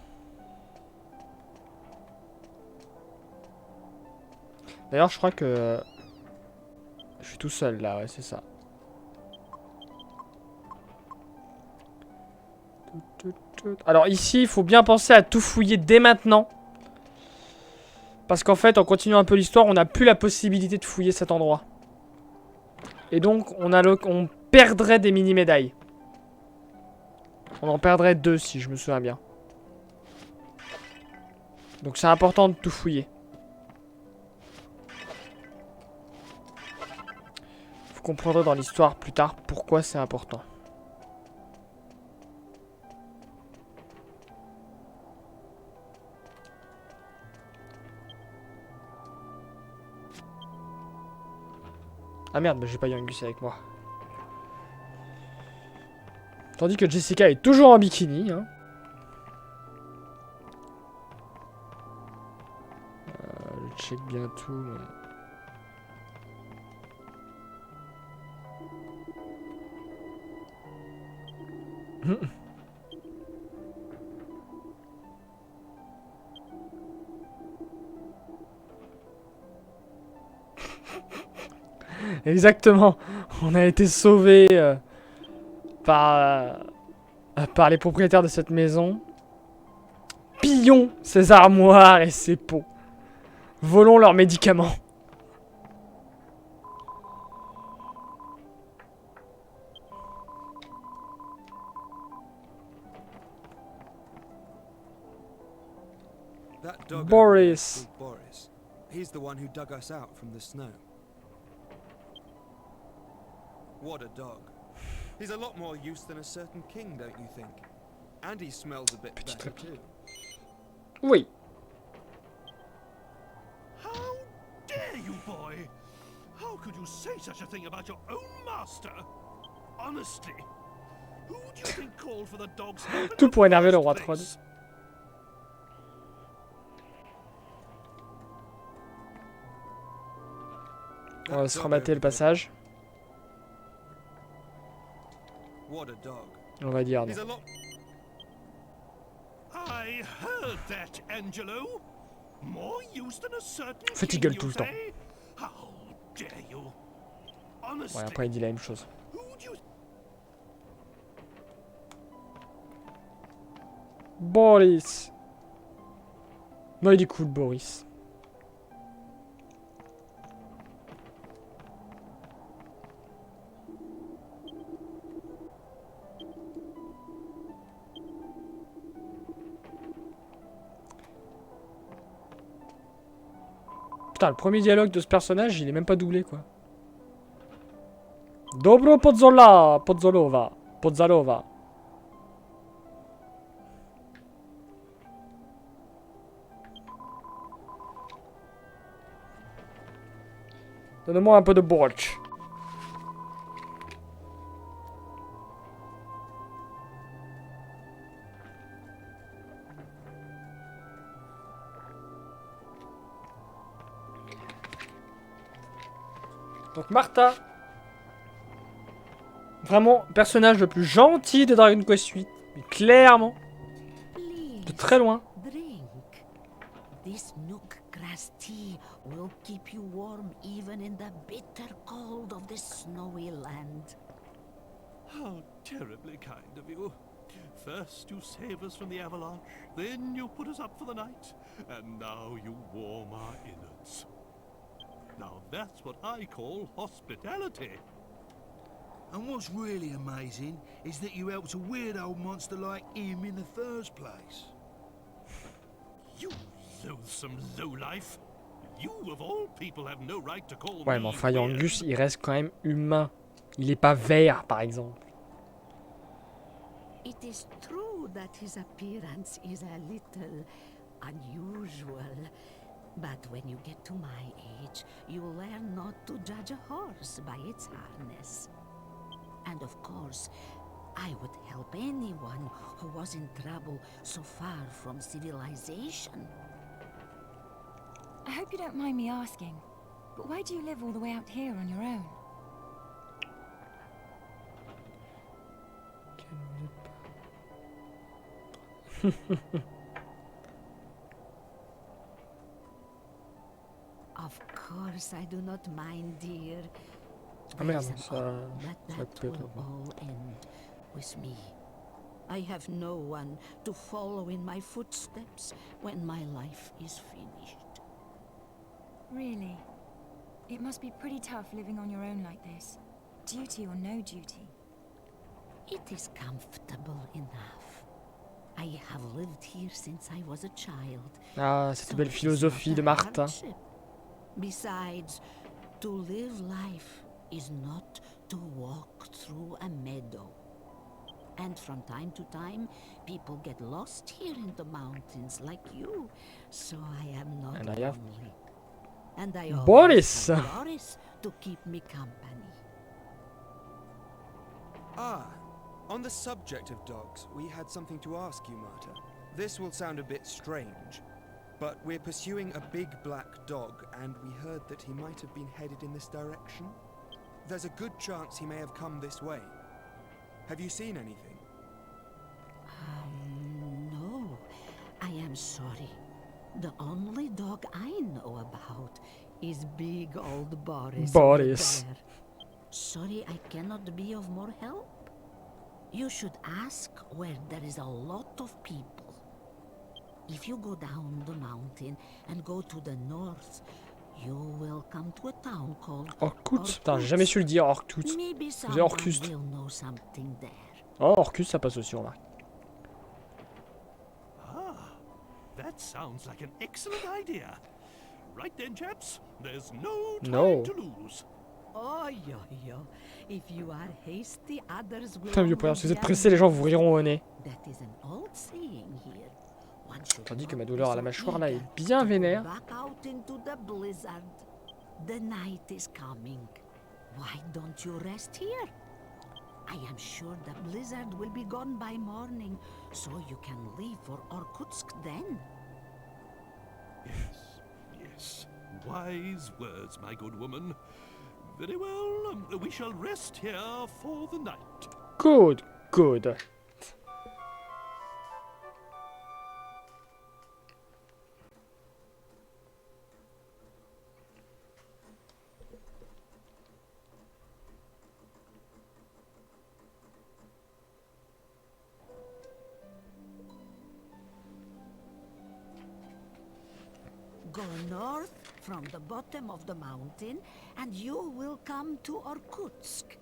D'ailleurs, je crois que je suis tout seul là, ouais, c'est ça. Alors ici, il faut bien penser à tout fouiller dès maintenant. Parce qu'en fait, en continuant un peu l'histoire, on n'a plus la possibilité de fouiller cet endroit. Et donc, on perdrait des mini-médailles. On en perdrait 2 si je me souviens bien. Donc c'est important de tout fouiller. Vous comprendrez dans l'histoire plus tard pourquoi c'est important. Ah merde, mais j'ai pas Yangus avec moi. Tandis que Jessica est toujours en bikini. Hein. Je check bien tout. Mais... Exactement. On a été sauvés par les propriétaires de cette maison. Pillons ses armoires et ses pots. Volons leurs médicaments. That dog Boris. over there is Boris. He's the one who dug us out from the snow. What a dog. He's a lot more use than a certain king, don't you think? And he smells a bit Petite better réplique. too. Oui. How dare you, boy? How could you say such a thing about your own master? Honestly, who do you think called for the dog's help in Tout the pour énerver le first roi place? 3D. On va se remater le passage. What a dog. On va dire non. He's a lot. I heard that, Angelo. More use than a certain En fait, il king, gueule tout you le temps. say? How dare you? Honestly, Ouais, après il dit la même chose. who do you Boris. Non, il est cool, Boris. Putain, le premier dialogue de ce personnage, il est même pas doublé, quoi. Dobro Pozzola, Pozzolova, Pozzalova. Donne-moi un peu de borch. Donc Martha, vraiment personnage le plus gentil de Dragon Quest 8, mais clairement, de très loin. Drink. This nook grass tea will keep you warm even in the bitter cold of this snowy land. How terribly kind of you. First you save us from the avalanche, then you put us up for the night, and now you warm our innards. Now that's what I call hospitality. And what's really amazing is that you helped a weird old monster like him in the first place. You loathsome lowlife. You of all people have no right to call Ouais, me mais enfin, weird. Yangus, il reste quand même humain. Il est pas vert, par exemple. It is true that his appearance is a little unusual. But when you get to my age, you learn not to judge a horse by its harness. And of course, I would help anyone who was in trouble so far from civilization. I hope you don't mind me asking, but why do you live all the way out here on your own? Of course, I do not mind, dear. Ah merde, There's an ça... hour, but ça that peut will être- all end with me. I have no one to follow in my footsteps when my life is finished. Really? It must be pretty tough living on your own like this. Duty or no duty. It is comfortable enough. I have lived here since I was a child. Ah, cette so belle it is philosophie not de a Martha. hardship. Besides, to live life is not to walk through a meadow. And from time to time, people get lost here in the mountains like you, so I am not And I have- lonely. And I always Boris. have Boris to keep me company. Ah, on the subject of dogs, we had something to ask you, Marta. This will sound a bit strange, but we're pursuing a big black dog, and we heard that he might have been headed in this direction. There's a good chance he may have come this way. Have you seen anything? No, I am sorry. The only dog I know about is big old Boris. Boris. over there. Sorry, I cannot be of more help. You should ask where there is a lot of people. If you go down the mountain and go to the north, you will come to a town called Orkut. Putain, j'ai jamais su le dire, Orkut. Maybe Vous someone Orkust. will know something there. Oh, Orkut, ça passe aussi, remarque. Ah, that sounds like an excellent idea. Right then, chaps, there's no time No. to lose. Oh, yo. If you are hasty, others will. Putain, vieux poignard, si vous êtes only pressé, les gens vous riront au nez. That is an old saying here. One should Tandis que not ma be douleur à so la mâchoire là est eager bien to go vénère. back out into the blizzard. The night is coming. Why don't you rest here? I am sure the blizzard will be gone by morning, so you can leave for Irkutsk then. Yes. Wise words, my good woman. Very well, we shall rest here for the night. Good, good. Go north from the bottom of the mountain, and you will come to Irkutsk.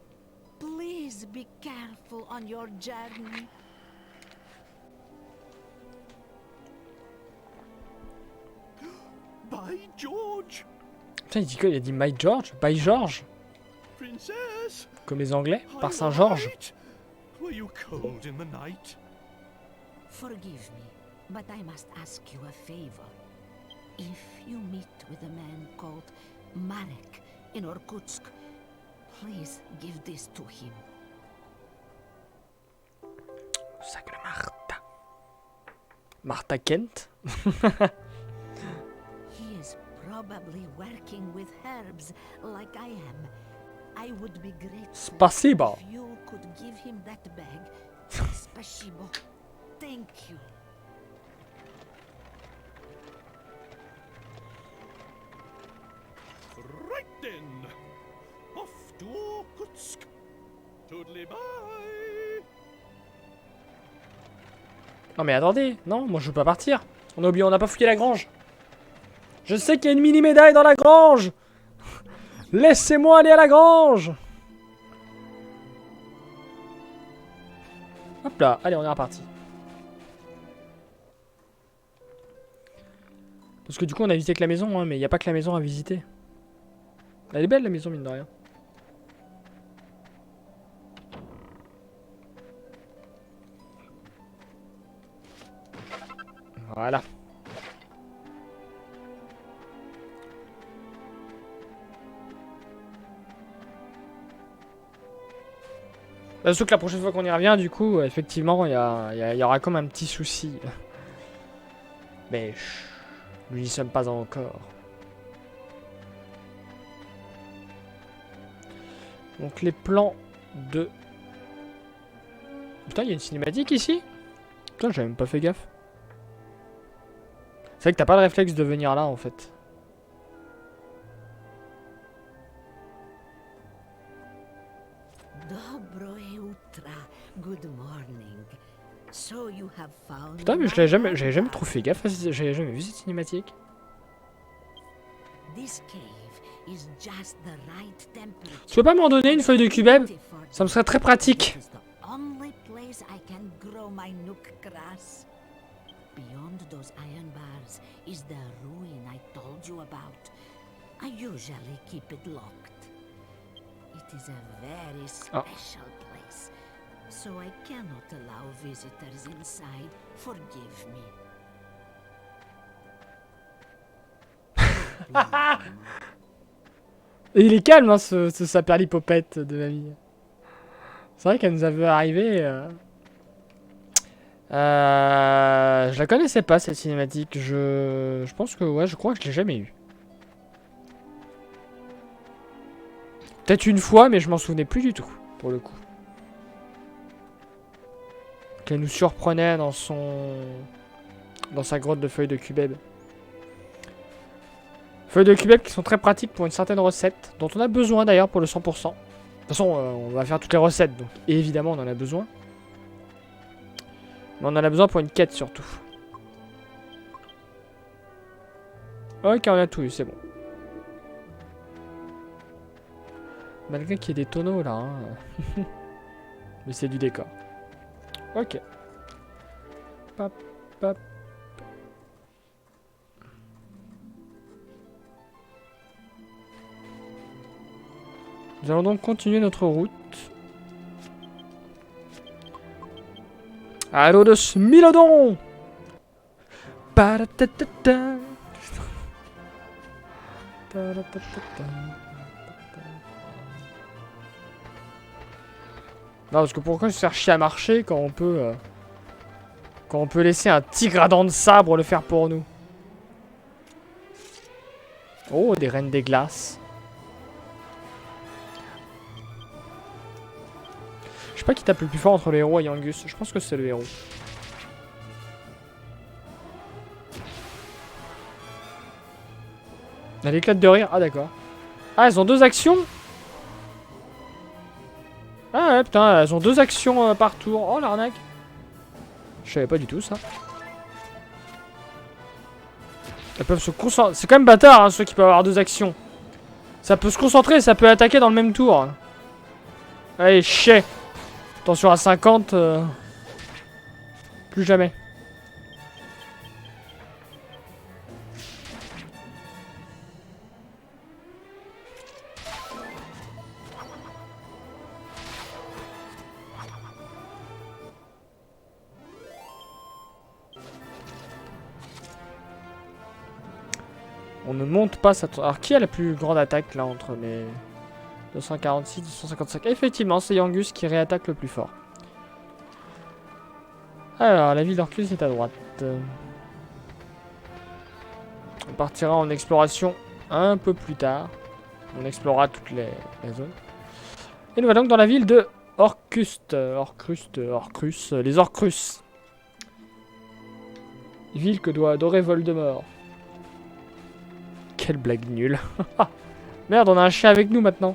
Please be careful on your journey. By George! Putain, il dit quoi? Il a dit My George? By George? Princess! Comme les Anglais? are Par you Saint-Georges? alright? Were you cold in the night? Forgive me, but I must ask you a favor. If you meet with a man called Marek in Irkutsk, please give this to him. Sacré Martha. Martha Kent? He is probably working with herbs like I am. I would be grateful Spasibo. if you could give him that bag. Spasibo. Thank you. Right then. Off to Irkutsk. Toodly bye. Non mais attendez, non, moi je veux pas partir. On a oublié, on n'a pas fouillé la grange. Je sais qu'il y a une mini médaille dans la grange. Laissez-moi aller à la grange. Hop là, allez, on est reparti. Parce que du coup on a visité que la maison, hein, mais il n'y a pas que la maison à visiter. Elle est belle la maison, mine de rien. Voilà. Bah, surtout que la prochaine fois qu'on y revient, du coup, effectivement, il y aura comme un petit souci. Mais chut, nous n'y sommes pas encore. Donc les plans de... Putain, il y a une cinématique ici? Putain, j'avais même pas fait gaffe. C'est vrai que t'as pas le réflexe de venir là, en fait. Dobro Eutra, good morning. So you have found Putain, mais my j'avais jamais hammer. trop fait gaffe, j'avais jamais vu cette cinématique. This cave is just the right temperature. Tu peux pas m'en donner une feuille de cubeb? for Ça me serait très pratique. This is the only place I can grow my nook grass. Beyond those iron bars is the ruin I told you about. I usually keep it locked. It is a very special place, so I cannot allow visitors inside. Forgive me. Et il est calme, hein, ce saperlipopette de mamie. C'est vrai qu'elle nous avait arrivé. Je la connaissais pas cette cinématique. Je pense que ouais, je crois que je l'ai jamais eu. Peut-être une fois, mais je m'en souvenais plus du tout pour le coup. Qu'elle nous surprenait dans sa grotte de feuilles de cubeb. Feuilles de cubeb qui sont très pratiques pour une certaine recette, dont on a besoin d'ailleurs pour le 100%. De toute façon, on va faire toutes les recettes, donc évidemment on en a besoin. Mais on en a besoin pour une quête surtout. Ok, on a tout eu, c'est bon. Malgré qu'il y ait des tonneaux là. Hein. Mais c'est du décor. Ok. Pop, pop. Nous allons donc continuer notre route. Allô de Smilodon. Paratatata. Paratatata. Non, parce que pourquoi se faire chier à marcher quand on peut laisser un tigre à dents de sabre le faire pour nous. Oh, des reines des glaces. Je sais pas qui tape le plus fort entre le héros et Yangus. Je pense que c'est le héros. Elle éclate de rire. Ah d'accord. Ah, elles ont 2 actions. Ah ouais, putain, elles ont 2 actions par tour. Oh l'arnaque. Je savais pas du tout ça. Elles peuvent se concentrer. C'est quand même bâtard hein, ceux qui peuvent avoir 2 actions. Ça peut se concentrer, ça peut attaquer dans le même tour. Allez, chais. Attention à 50. Plus jamais. On ne monte pas sa tour. Alors qui a la plus grande attaque là entre mes 246 et 255? Effectivement, c'est Yangus qui réattaque le plus fort. Alors, la ville d'Orcus est à droite. On partira en exploration un peu plus tard. On explorera toutes les zones. Et nous allons donc dans la ville de Orcus, les Orcrus. Ville que doit adorer Voldemort. Quelle blague nulle. Merde, on a un chien avec nous maintenant.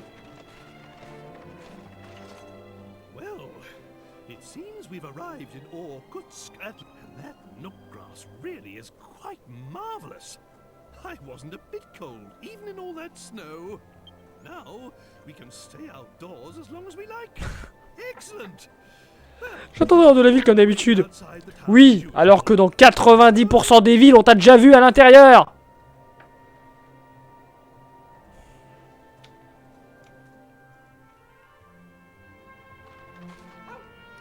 Well, it seems we've arrived in Orkutsk, and that nookgrass really is quite marvelous. I wasn't a bit cold, even in all that snow. Now we can stay outdoors as long as we like. Excellent. J'attendais hors de la ville comme d'habitude. Oui, alors que dans 90% des villes, on t'a déjà vu à l'intérieur.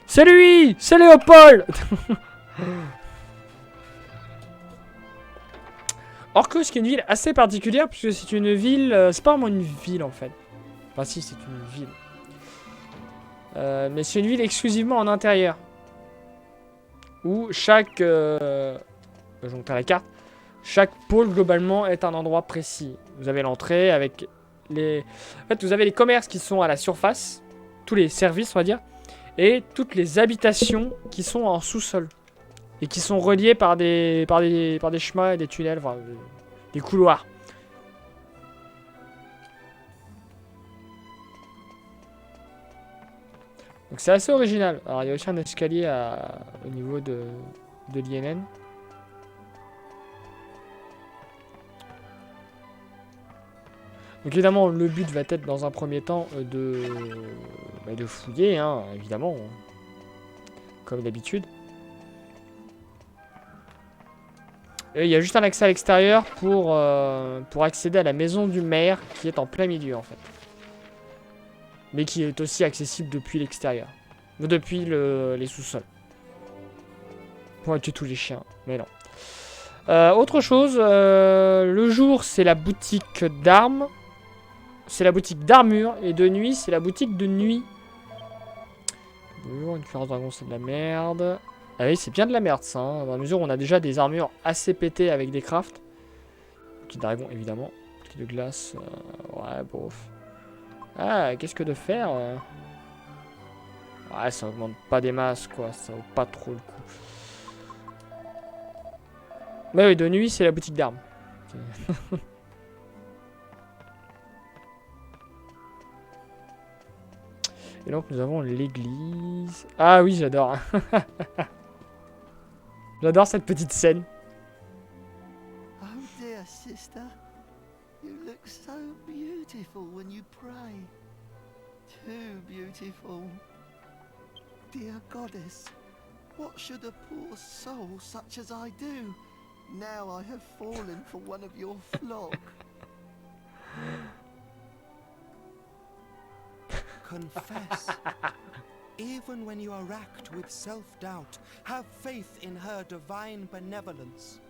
C'est lui! C'est Léopold! Orcus, qui est une ville assez particulière, puisque c'est une ville... c'est pas vraiment une ville, en fait. Enfin, si, c'est une ville. Mais c'est une ville exclusivement en intérieur. Où chaque... je vais montrer la carte. Chaque pôle, globalement, est un endroit précis. Vous avez l'entrée avec les... En fait, vous avez les commerces qui sont à la surface. Tous les services, on va dire. Et toutes les habitations qui sont en sous-sol. Et qui sont reliées par des chemins et des tunnels, enfin, des couloirs. Donc c'est assez original. Alors il y a aussi un escalier au niveau de l'INN. Donc évidemment le but va être dans un premier temps de fouiller, hein, évidemment. Comme d'habitude. Et il y a juste un accès à l'extérieur pour accéder à la maison du maire qui est en plein milieu en fait. Mais qui est aussi accessible depuis l'extérieur. Depuis les sous-sols. Pour tuer tous les chiens. Mais non. Autre chose, le jour c'est la boutique d'armes. C'est la boutique d'armure. Et de nuit c'est la boutique de nuit. Une cuirasse dragon c'est de la merde. Ah oui, c'est bien de la merde ça, hein, dans la mesure où on a déjà des armures assez pétées avec des crafts. Petit dragon évidemment. Petit de glace, ouais bof. Ah, qu'est-ce que de faire ouais, ça augmente pas des masses quoi, ça vaut pas trop le coup. Mais oui, de nuit c'est la boutique d'armes. Et donc nous avons l'église. Ah oui, j'adore. J'adore cette petite scène. Oh dear sister, you look so beautiful when you pray. Too beautiful. Dear goddess, what should a poor soul such as I do? Now I have fallen for one of your flock. Confess. Even when you are racked with self-doubt, have faith in her divine benevolence.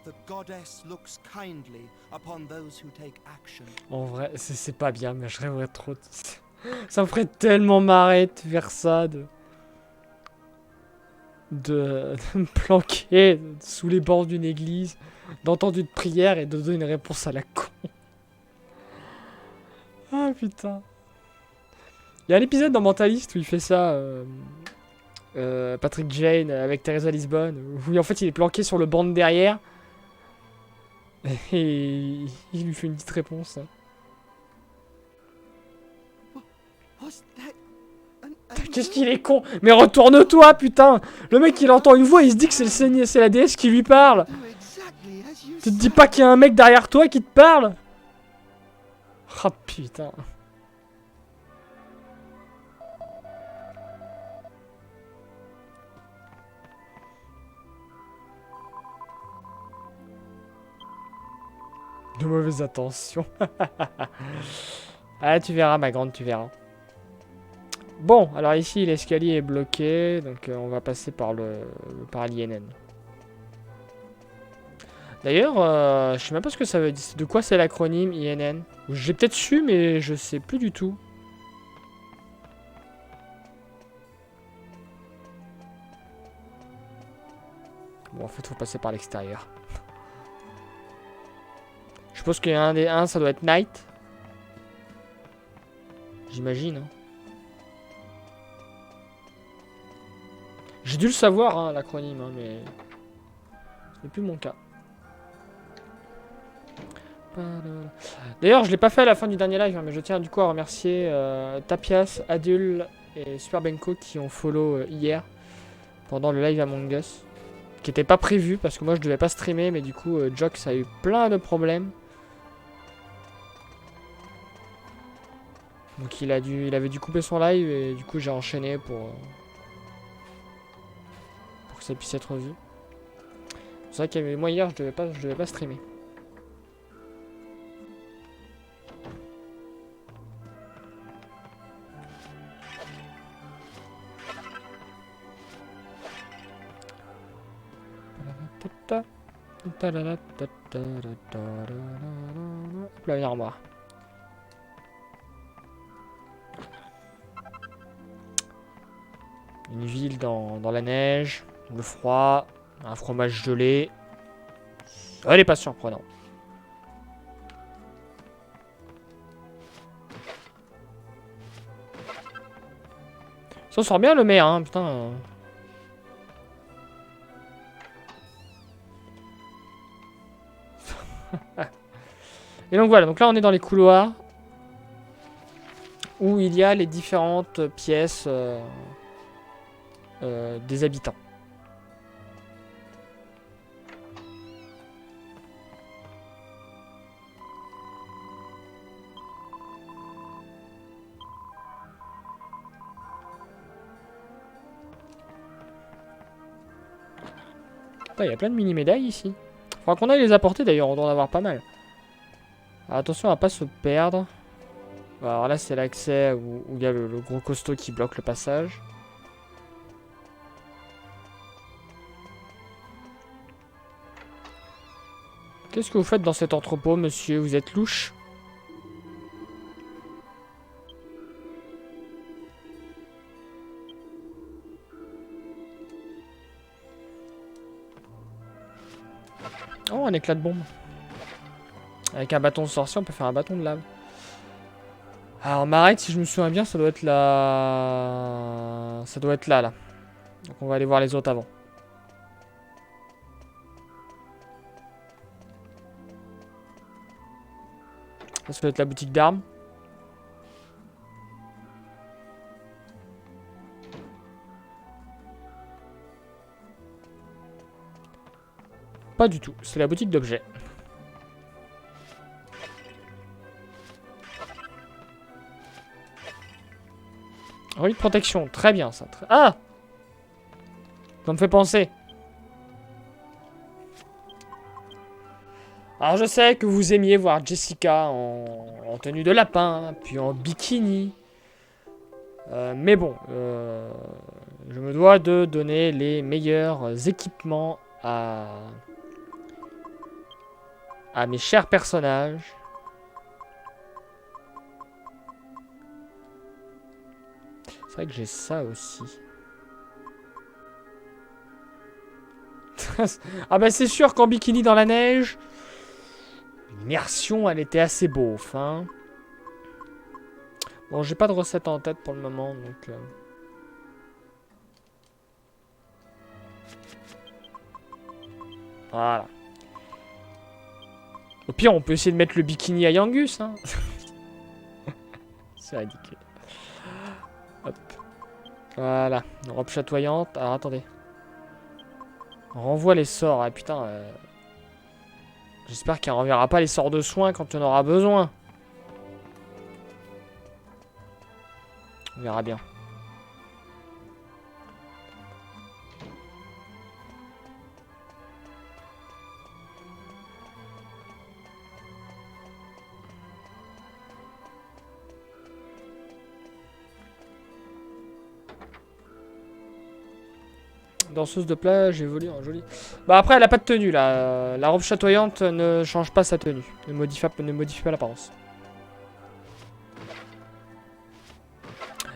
The goddess looks kindly upon those who take action. En vrai, c'est pas bien, mais je rêverais trop. Ça me ferait tellement marrer de faire ça, de me planquer sous les bords d'une église, d'entendre une prière et de donner une réponse à la con. Ah putain. Il y a un épisode dans Mentalist où il fait ça, Patrick Jane avec Teresa Lisbonne, où en fait il est planqué sur le banc de derrière et il lui fait une petite réponse. Hein. Was that an Qu'est-ce qu'il est con. Mais retourne-toi putain. Le mec il entend une voix, il se dit que c'est le Seigneur, c'est la déesse qui lui parle. do exactly as you Tu te dis pas qu'il y a un mec derrière toi qui te parle? Oh putain. De mauvaises attentions. Ah, tu verras, ma grande, tu verras. Bon, alors ici, l'escalier est bloqué. Donc, on va passer par par l'INN. D'ailleurs, je sais même pas ce que ça veut dire. De quoi c'est l'acronyme INN? J'ai peut-être su, mais je sais plus du tout. Bon, en fait, faut passer par l'extérieur. Je suppose qu'il y a un des ça doit être Night. J'imagine. Hein. J'ai dû le savoir, hein, l'acronyme, hein, mais ce n'est plus mon cas. D'ailleurs, je l'ai pas fait à la fin du dernier live, hein, mais je tiens du coup à remercier Tapias, Adul et Super Benko qui ont follow hier pendant le live Among Us, qui n'était pas prévu parce que moi je devais pas streamer, mais du coup Jox a eu plein de problèmes. Donc il avait dû couper son live et du coup j'ai enchaîné pour que ça puisse être vu. C'est vrai que moi hier je devais pas streamer. Hop là, viens en moi. Une ville dans la neige, le froid, un fromage gelé. Ça n'est pas surprenant. Ça sort bien le maire, hein, putain. Et donc voilà, donc là on est dans les couloirs où il y a les différentes pièces des habitants. Il y a plein de mini-médailles ici. Faudra qu'on aille les apporter d'ailleurs, on doit en avoir pas mal. Alors, attention à pas se perdre. Alors là c'est l'accès où il y a le gros costaud qui bloque le passage. Qu'est-ce que vous faites dans cet entrepôt, monsieur? Vous êtes louche? Oh, un éclat de bombe. Avec un bâton de sorcier, on peut faire un bâton de lave. Alors, Marek, si je me souviens bien, ça doit être là. Ça doit être là, là. Donc, on va aller voir les autres avant. Ça doit être la boutique d'armes. Pas du tout, c'est la boutique d'objets. Oui, de protection, très bien ça. Ah! Ça me fait penser. Alors je sais que vous aimiez voir Jessica en tenue de lapin, puis en bikini. Mais bon, je me dois de donner les meilleurs équipements à mes chers personnages. C'est vrai que j'ai ça aussi. Ah bah c'est sûr qu'en bikini dans la neige, l'immersion elle était assez beauf, hein. Bon, j'ai pas de recette en tête pour le moment, donc... Voilà. Au pire, on peut essayer de mettre le bikini à Yangus, hein. C'est ridicule. Hop. Voilà. Robe chatoyante. Alors, attendez. On renvoie les sorts. Ah, putain. J'espère qu'il ne renverra pas les sorts de soins quand on aura besoin. On verra bien. Danseuse de plage évolue en jolie. Bah après elle a pas de tenue là. La robe chatoyante ne change pas sa tenue. Ne modifie pas l'apparence.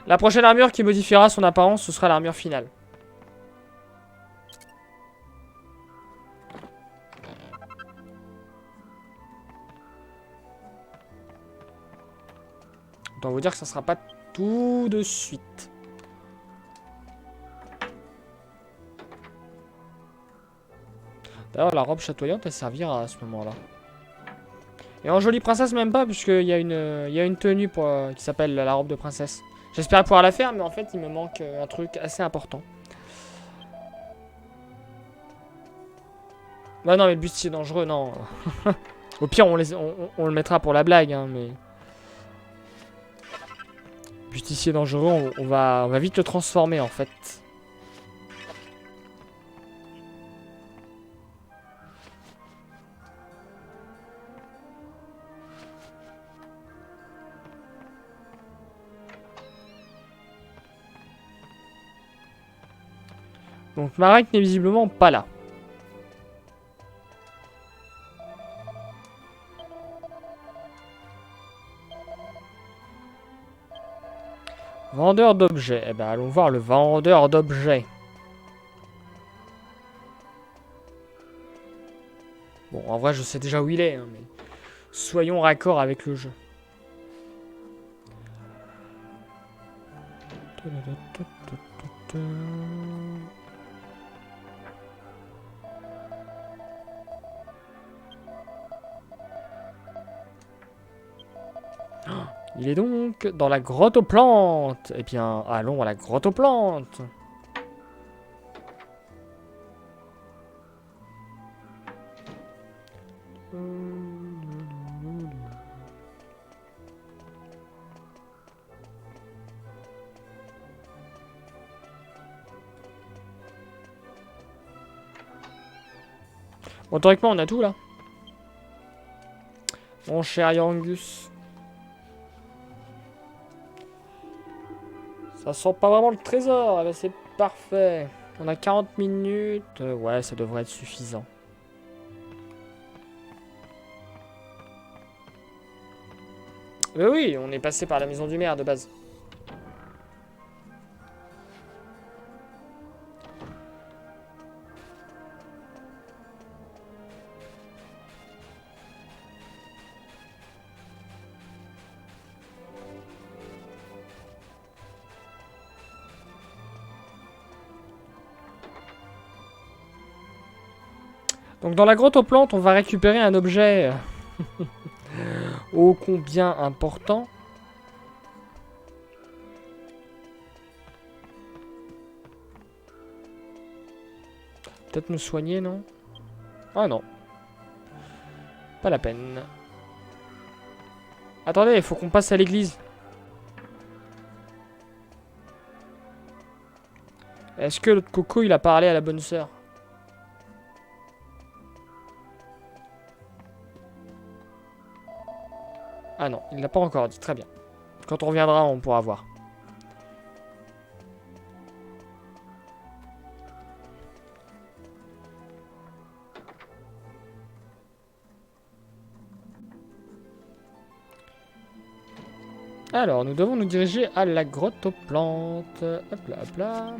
La prochaine armure qui modifiera son apparence, ce sera l'armure finale. Autant vous dire que ça sera pas tout de suite. D'ailleurs, la robe chatoyante, elle servira à ce moment-là. Et en jolie princesse, même pas, puisqu'il y a une tenue pour, qui s'appelle la robe de princesse. J'espérais pouvoir la faire, mais en fait, il me manque un truc assez important. Bah non, mais le bustier dangereux, non. Au pire, on le mettra pour la blague, hein, mais... Justicier dangereux, on va vite le transformer, en fait. Donc Marek n'est visiblement pas là. Vendeur d'objets. Eh ben allons voir le vendeur d'objets. Bon, en vrai, je sais déjà où il est, hein, mais soyons raccord avec le jeu. Il est donc dans la grotte aux plantes. Eh bien, allons à la grotte aux plantes. Bon, théoriquement, on a tout là. Mon cher Yangus. Ça sent pas vraiment le trésor, mais c'est parfait. On a 40 minutes. Ouais, ça devrait être suffisant. Mais oui, on est passé par la maison du maire de base. Donc dans la grotte aux plantes, on va récupérer un objet ô combien important. Peut-être me soigner, non? Ah non. Pas la peine. Attendez, il faut qu'on passe à l'église. Est-ce que l'autre coco, il a parlé à la bonne sœur? Ah non, il l'a pas encore dit. Très bien. Quand on reviendra, on pourra voir. Alors, nous devons nous diriger à la grotte aux plantes. Hop là, hop là.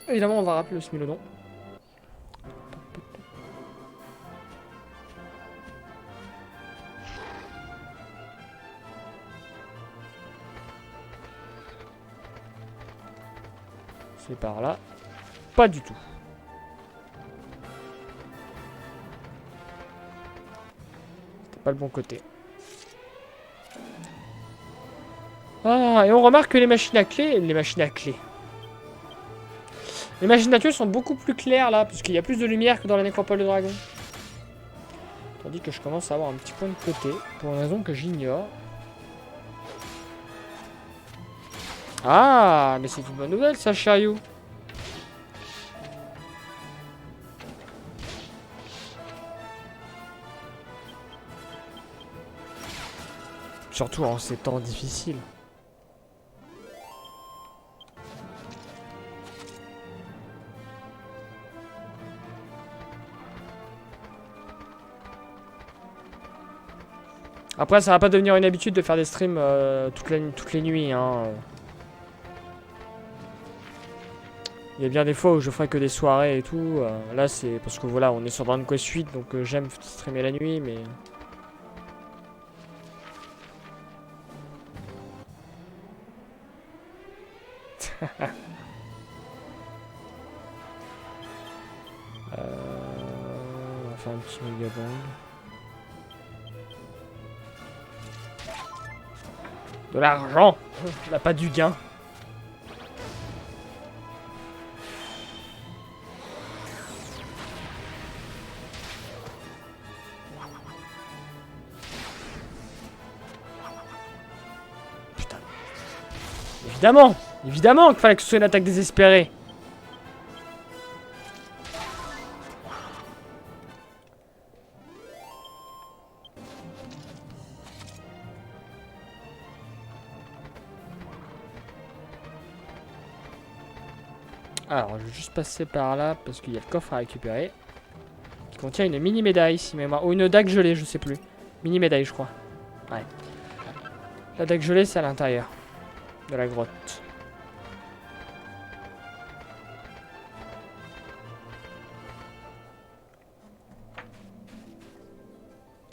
Évidemment, on va rappeler le Smilodon. C'est par là. Pas du tout. C'était pas le bon côté. Ah, et on remarque que les machines à clé... Les machines à clé. Les machines à tuer sont beaucoup plus claires là, parce qu'il y a plus de lumière que dans la nécropole de dragon. Tandis que je commence à avoir un petit point de côté, pour une raison que j'ignore. Ah, mais c'est une bonne nouvelle ça, Shiryu. Surtout en ces temps difficiles. Après, ça va pas devenir une habitude de faire des streams toutes les nuits, hein. Il y a bien des fois où je ferai que des soirées et tout. Là, c'est parce que voilà, on est sur Dragon Quest 8, donc j'aime streamer la nuit, mais... on va faire un petit Megabang. De l'argent. On n'a pas du gain. Putain. Évidemment. Évidemment qu'il fallait que ce soit une attaque désespérée. Alors, je vais juste passer par là parce qu'il y a le coffre à récupérer. Qui contient une mini médaille, si mémoire. Ou une dague gelée, je sais plus. Mini médaille, je crois. Ouais. La dague gelée, c'est à l'intérieur de la grotte.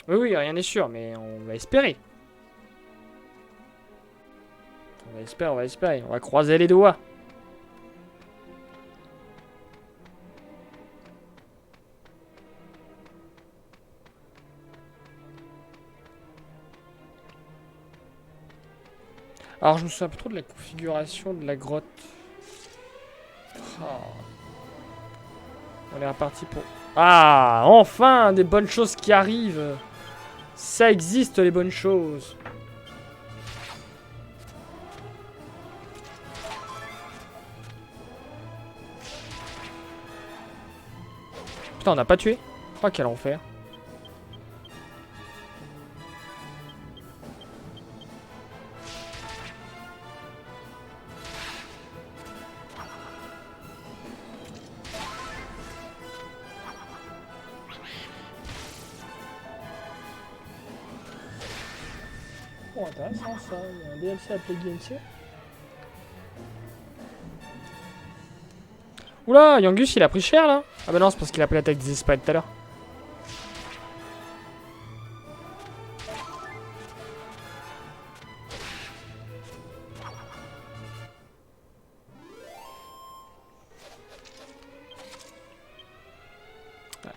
Oui, oui, rien n'est sûr, mais on va espérer. On va espérer, on va espérer. On va croiser les doigts. Alors, je me souviens un peu trop de la configuration de la grotte. Oh. On est reparti pour... Ah, enfin, des bonnes choses qui arrivent. Ça existe, les bonnes choses. Putain, on n'a pas tué. Oh, quel enfer. Oh, intéressant ça. Il y a un DLC appelé DLC. Oula, Yangus il a pris cher là. Ah bah non, c'est parce qu'il a pris l'attaque des esprits tout à l'heure.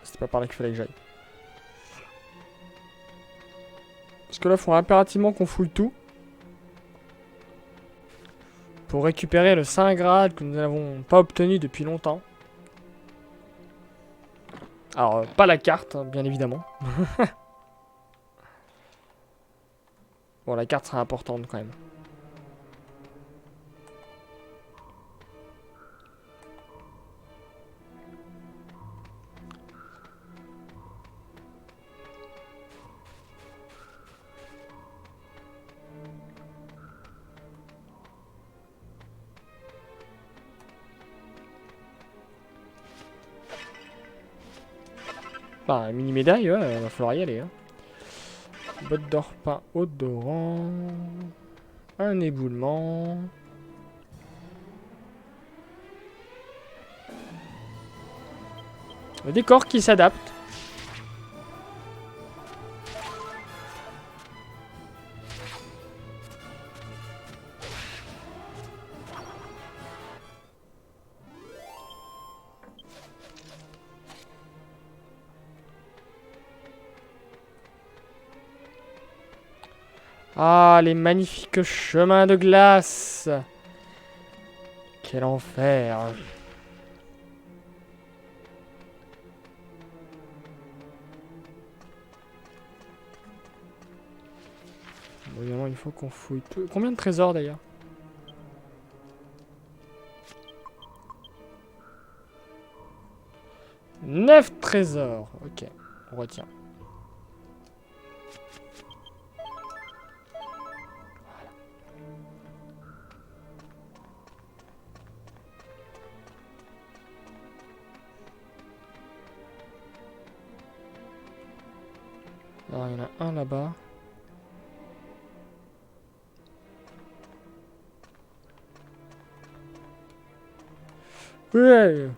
C'est pas par là qu'il fallait que j'aille. Parce que là, il faut impérativement qu'on fouille tout. Pour récupérer le Saint Graal que nous n'avons pas obtenu depuis longtemps. Alors, pas la carte, hein, bien évidemment. Bon, la carte sera importante quand même. Bah, mini médaille, ouais, va falloir y aller. Hein. Botte d'or peint odorant. Un éboulement. Le décor qui s'adapte. Ah, les magnifiques chemins de glace. Quel enfer. Bon, évidemment, il faut qu'on fouille tout. Combien de trésors d'ailleurs? « 9 trésors. Ok, on retient. Alors, il y en a un là-bas. Ouais.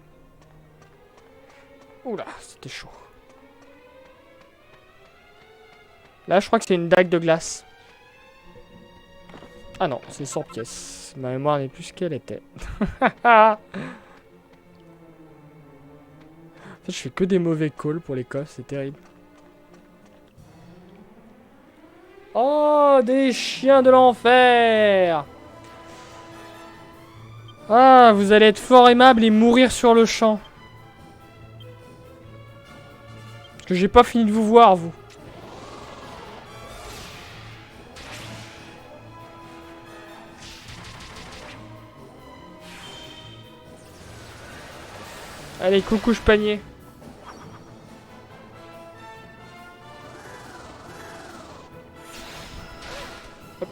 Oula, c'était chaud. Là, je crois que c'est une dague de glace. Ah non, c'est 100 pièces. Ma mémoire n'est plus ce qu'elle était. En fait, je fais que des mauvais calls pour les coffres, c'est terrible. Oh, des chiens de l'enfer! Ah, vous allez être fort aimable et mourir sur le champ. Parce que j'ai pas fini de vous voir, vous. Allez, coucouche panier. Hop.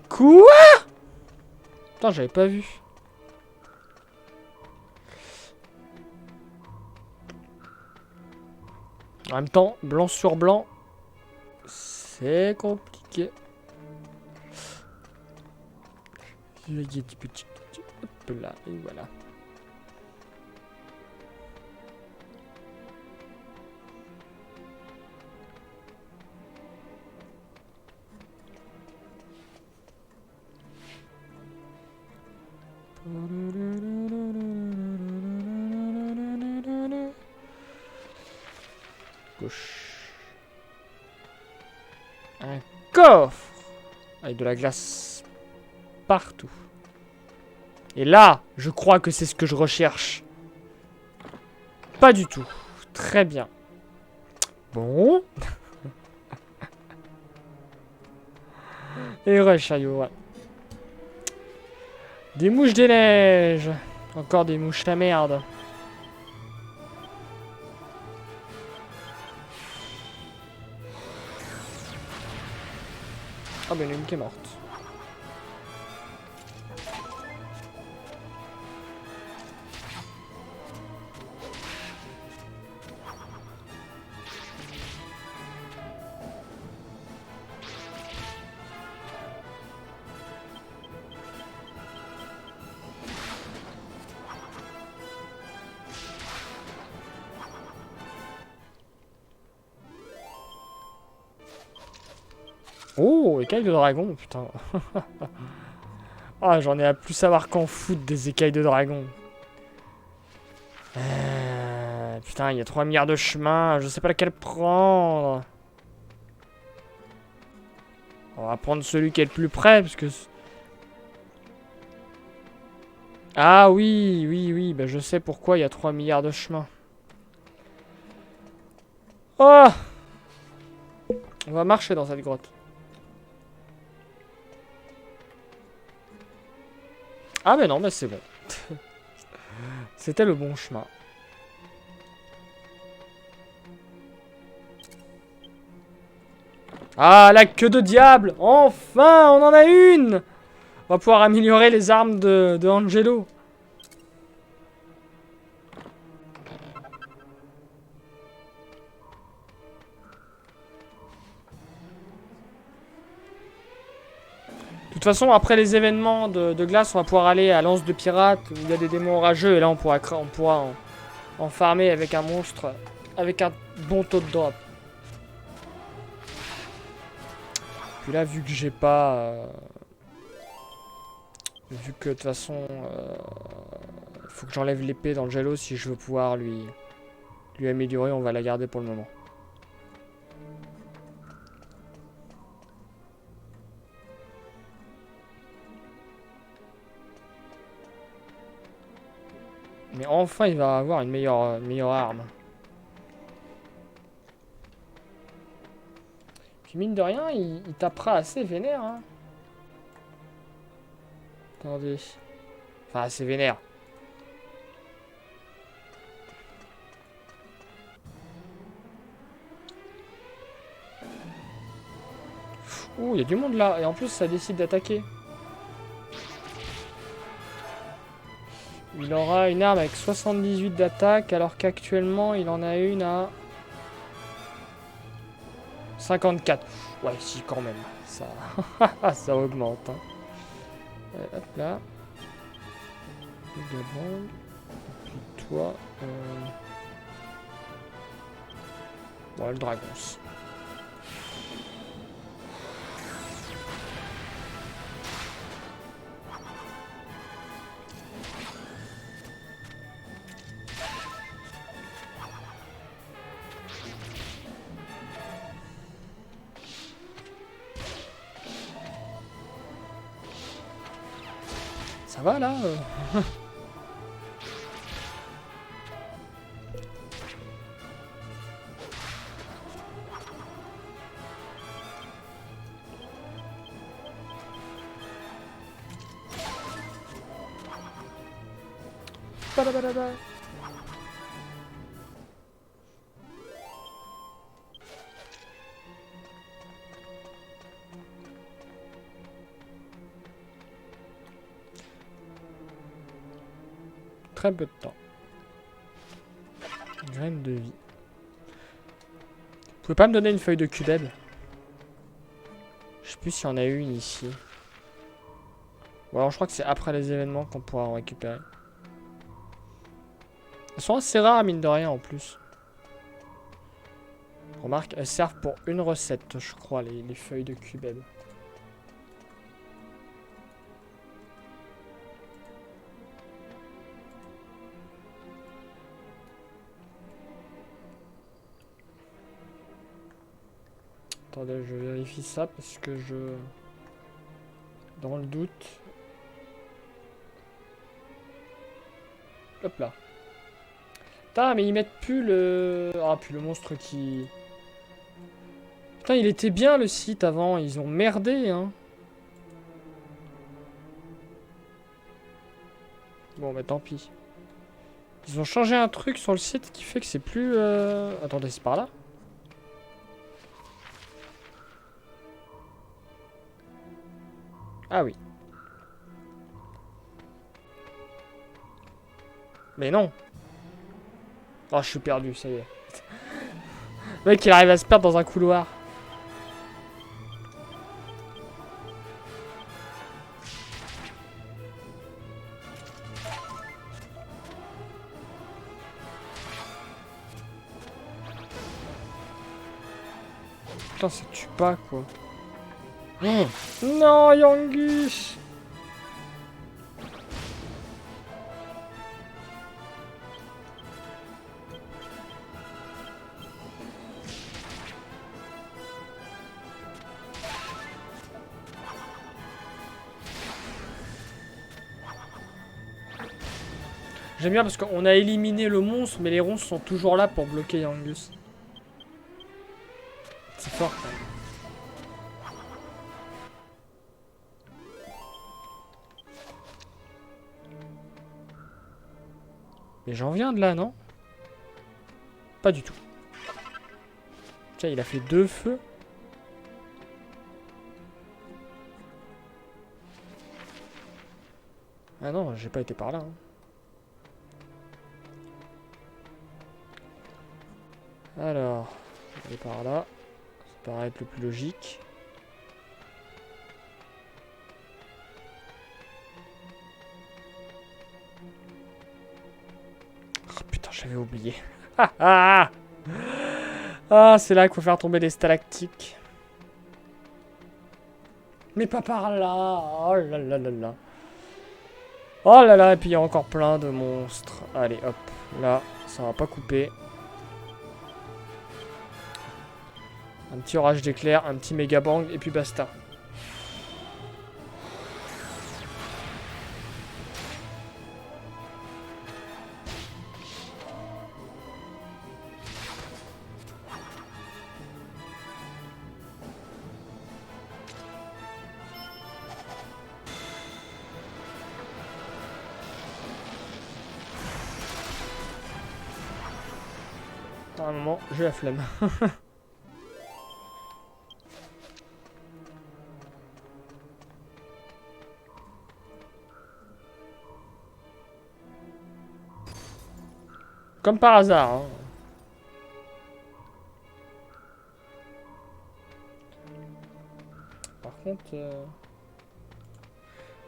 Quoi? Putain, j'avais pas vu. En même temps, blanc sur blanc, c'est compliqué. Hop là, et voilà. Gauche. Un coffre avec de la glace partout. Et là, je crois que c'est ce que je recherche. Pas du tout. Très bien. Bon. Et rush, ouais. Des mouches des neiges. Encore des mouches la merde. Ah ben il y en a une qui est morte. Oh, écailles de dragon, putain. Ah, j'en ai à plus savoir qu'en foot des écailles de dragon. Putain, il y a 3 milliards de chemins, je sais pas lequel prendre. On va prendre celui qui est le plus près, parce que... Ah oui, oui, oui, bah je sais pourquoi il y a 3 milliards de chemins. Oh! On va marcher dans cette grotte. Ah mais non, mais c'est bon. C'était le bon chemin. Ah, la queue de diable! Enfin, on en a une! On va pouvoir améliorer les armes de Angelo. De toute façon, après les événements de glace, on va pouvoir aller à l'anse de pirates où il y a des démons orageux et là on pourra en farmer avec un monstre avec un bon taux de drop. Puis là, vu que j'ai pas... vu que de toute façon... il faut que j'enlève l'épée d'Angelo si je veux pouvoir lui améliorer, on va la garder pour le moment. Mais enfin, il va avoir une meilleure arme. Puis mine de rien, il tapera assez vénère. Hein. Attendez. Enfin, assez vénère. Ouh, il y a du monde là. Et en plus, ça décide d'attaquer. Il aura une arme avec 78 d'attaque, alors qu'actuellement, il en a une à 54. Ouais, si, quand même. Ça, ça augmente. Hein. Hop là. Devant. Puis toi. Bon, le dragon. Ça va là Badabadaba. Très peu de temps. Graine de vie. Vous pouvez pas me donner une feuille de cubeb? Je sais plus s'il y en a une ici. Ou alors je crois que c'est après les événements qu'on pourra en récupérer. Elles sont assez rares mine de rien en plus. Remarque, elles servent pour une recette, je crois, les feuilles de cubeb. Attendez, je vérifie ça parce que je... Dans le doute... Hop là. Putain, mais ils mettent plus le... Ah, plus le monstre qui... Putain, il était bien le site avant, ils ont merdé, hein. Bon, bah tant pis. Ils ont changé un truc sur le site qui fait que c'est plus... Attendez, c'est par là? Ah oui. Mais non. Oh, je suis perdu, ça y est. Le mec, il arrive à se perdre dans un couloir. Putain, ça tue pas, quoi. Non, Yangus. J'aime bien parce qu'on a éliminé le monstre, mais les ronces sont toujours là pour bloquer Yangus. C'est fort quand même. Mais j'en viens de là, non? Pas du tout. Tiens, il a fait 2 feux. Ah non, j'ai pas été par là. Hein. Alors, on va aller par là. Ça paraît être le plus logique. Oh putain, j'avais oublié. Ah, c'est là qu'il faut faire tomber les stalactiques. Mais pas par là. Oh là là là là. Oh là là, et puis il y a encore plein de monstres. Allez, hop. Là, ça va pas couper. Un petit orage d'éclairs, un petit méga bang, et puis basta. À un moment, j'ai la flemme. Comme par hasard. Hein. Par contre...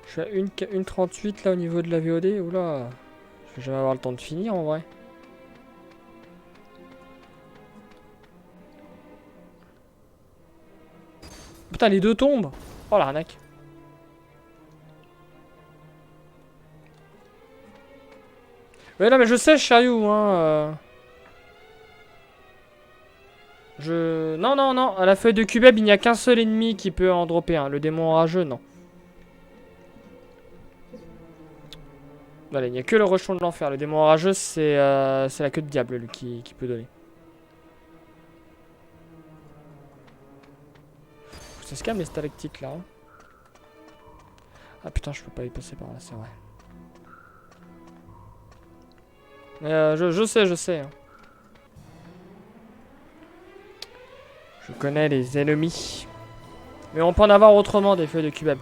je suis à 1,38 là au niveau de la VOD. Oula. Je vais jamais avoir le temps de finir en vrai. Putain, les deux tombent. Oh l'arnaque. Ouais, non, mais je sais, Shiryu, hein. Non, non, non. À la feuille de Cubeb, il n'y a qu'un seul ennemi qui peut en dropper un. Le démon orageux, non. Voilà, il n'y a que le rechon de l'enfer. Le démon orageux, c'est la queue de diable, lui, qui peut donner. Ça se calme les stalactiques, là. Hein. Ah putain, je peux pas y passer par là, c'est vrai. Je sais. Hein. Je connais les ennemis. Mais on peut en avoir autrement des feuilles de Cubeb.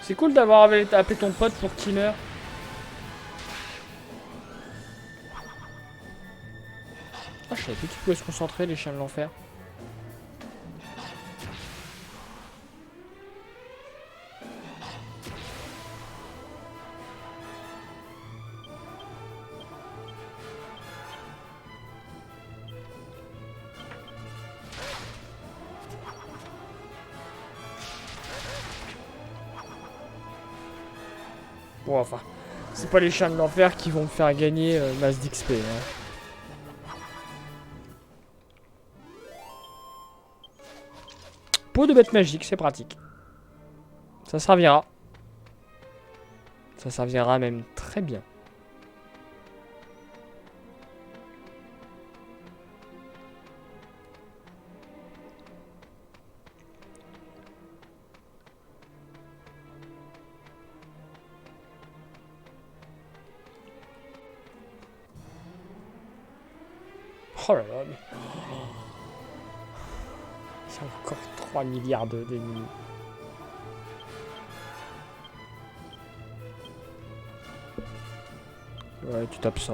C'est cool d'avoir appelé ton pote pour qu'il meure. Ah, je savais plus qu'ils pouvaient se concentrer, les chiens de l'enfer. Bon, enfin, c'est pas les chiens de l'enfer qui vont me faire gagner masse d'XP. Hein. Peau de bête magique, c'est pratique. Ça servira. Ça servira même très bien. Oh là là, mais... Il y a encore 3 milliards d'ennemis. Ouais, tu tapes ça.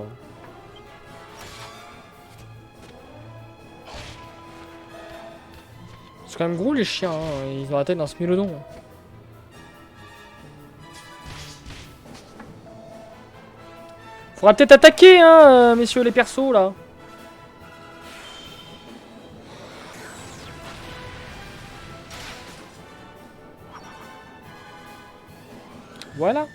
C'est quand même gros les chiens, hein. Ils ont la taille d'un smilodon. Faudra peut-être attaquer, hein, messieurs les persos, là. Voilà.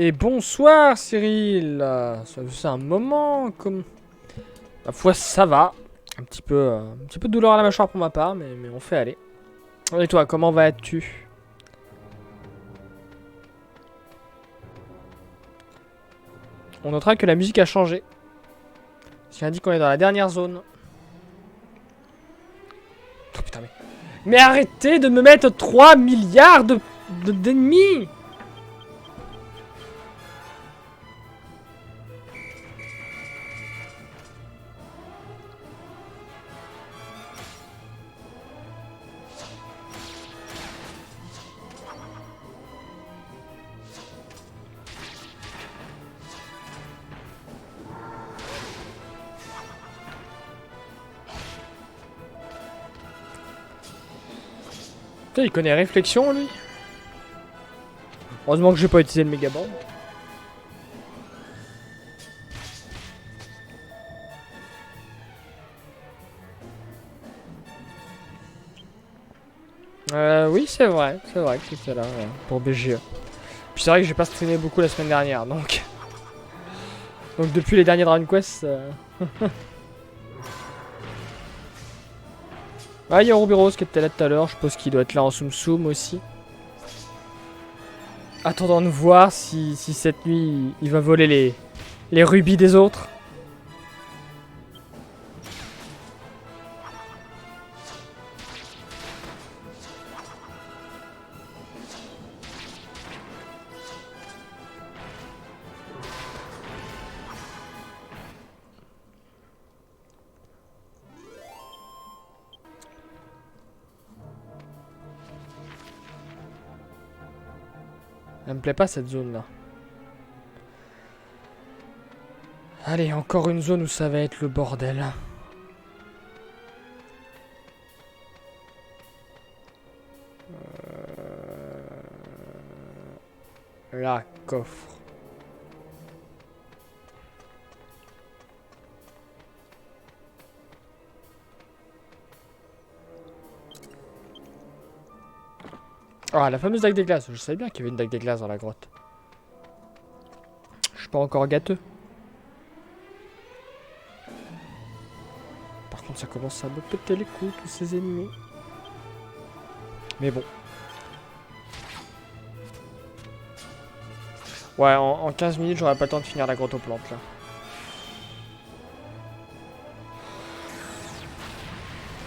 Et bonsoir Cyril. Ça fait un moment comme... La foi ça va. Un petit peu de douleur à la mâchoire pour ma part, mais on fait aller. Et toi, comment vas-tu? On notera que la musique a changé. Ce qui indique qu'on est dans la dernière zone. Oh putain mais arrêtez de me mettre 3 milliards d'ennemis. Putain, il connaît réflexion lui. Heureusement que j'ai pas utilisé le Megaband. Oui, c'est vrai que c'était là pour BGE. Puis c'est vrai que j'ai pas streamé beaucoup la semaine dernière, donc depuis les derniers Dragon Quest. Ah, il y a Rubiros qui était là tout à l'heure, je suppose qu'il doit être là en Tsum Tsum aussi. Attendant de voir si cette nuit il va voler les rubis des autres. Elle me plaît pas cette zone là. Allez, encore une zone où ça va être le bordel. Là, coffre. Ah, la fameuse dague des glaces. Je savais bien qu'il y avait une dague des glaces dans la grotte. Je suis pas encore gâteux. Par contre, ça commence à me péter les couilles, tous ces ennemis. Mais bon. Ouais, en 15 minutes, j'aurais pas le temps de finir la grotte aux plantes, là.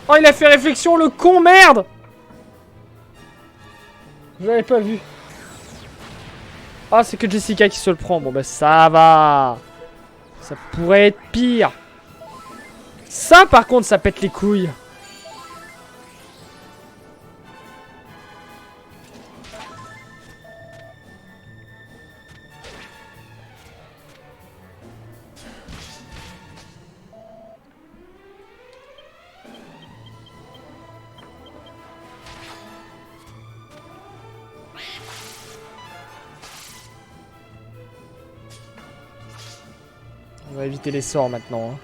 Oh, il a fait réflexion, le con, merde! Je l'avais pas vu. Ah, c'est que Jessica qui se le prend. Bon, bah ça va. Ça pourrait être pire. Ça, par contre, ça pète les couilles. On va éviter les sorts maintenant. Hein.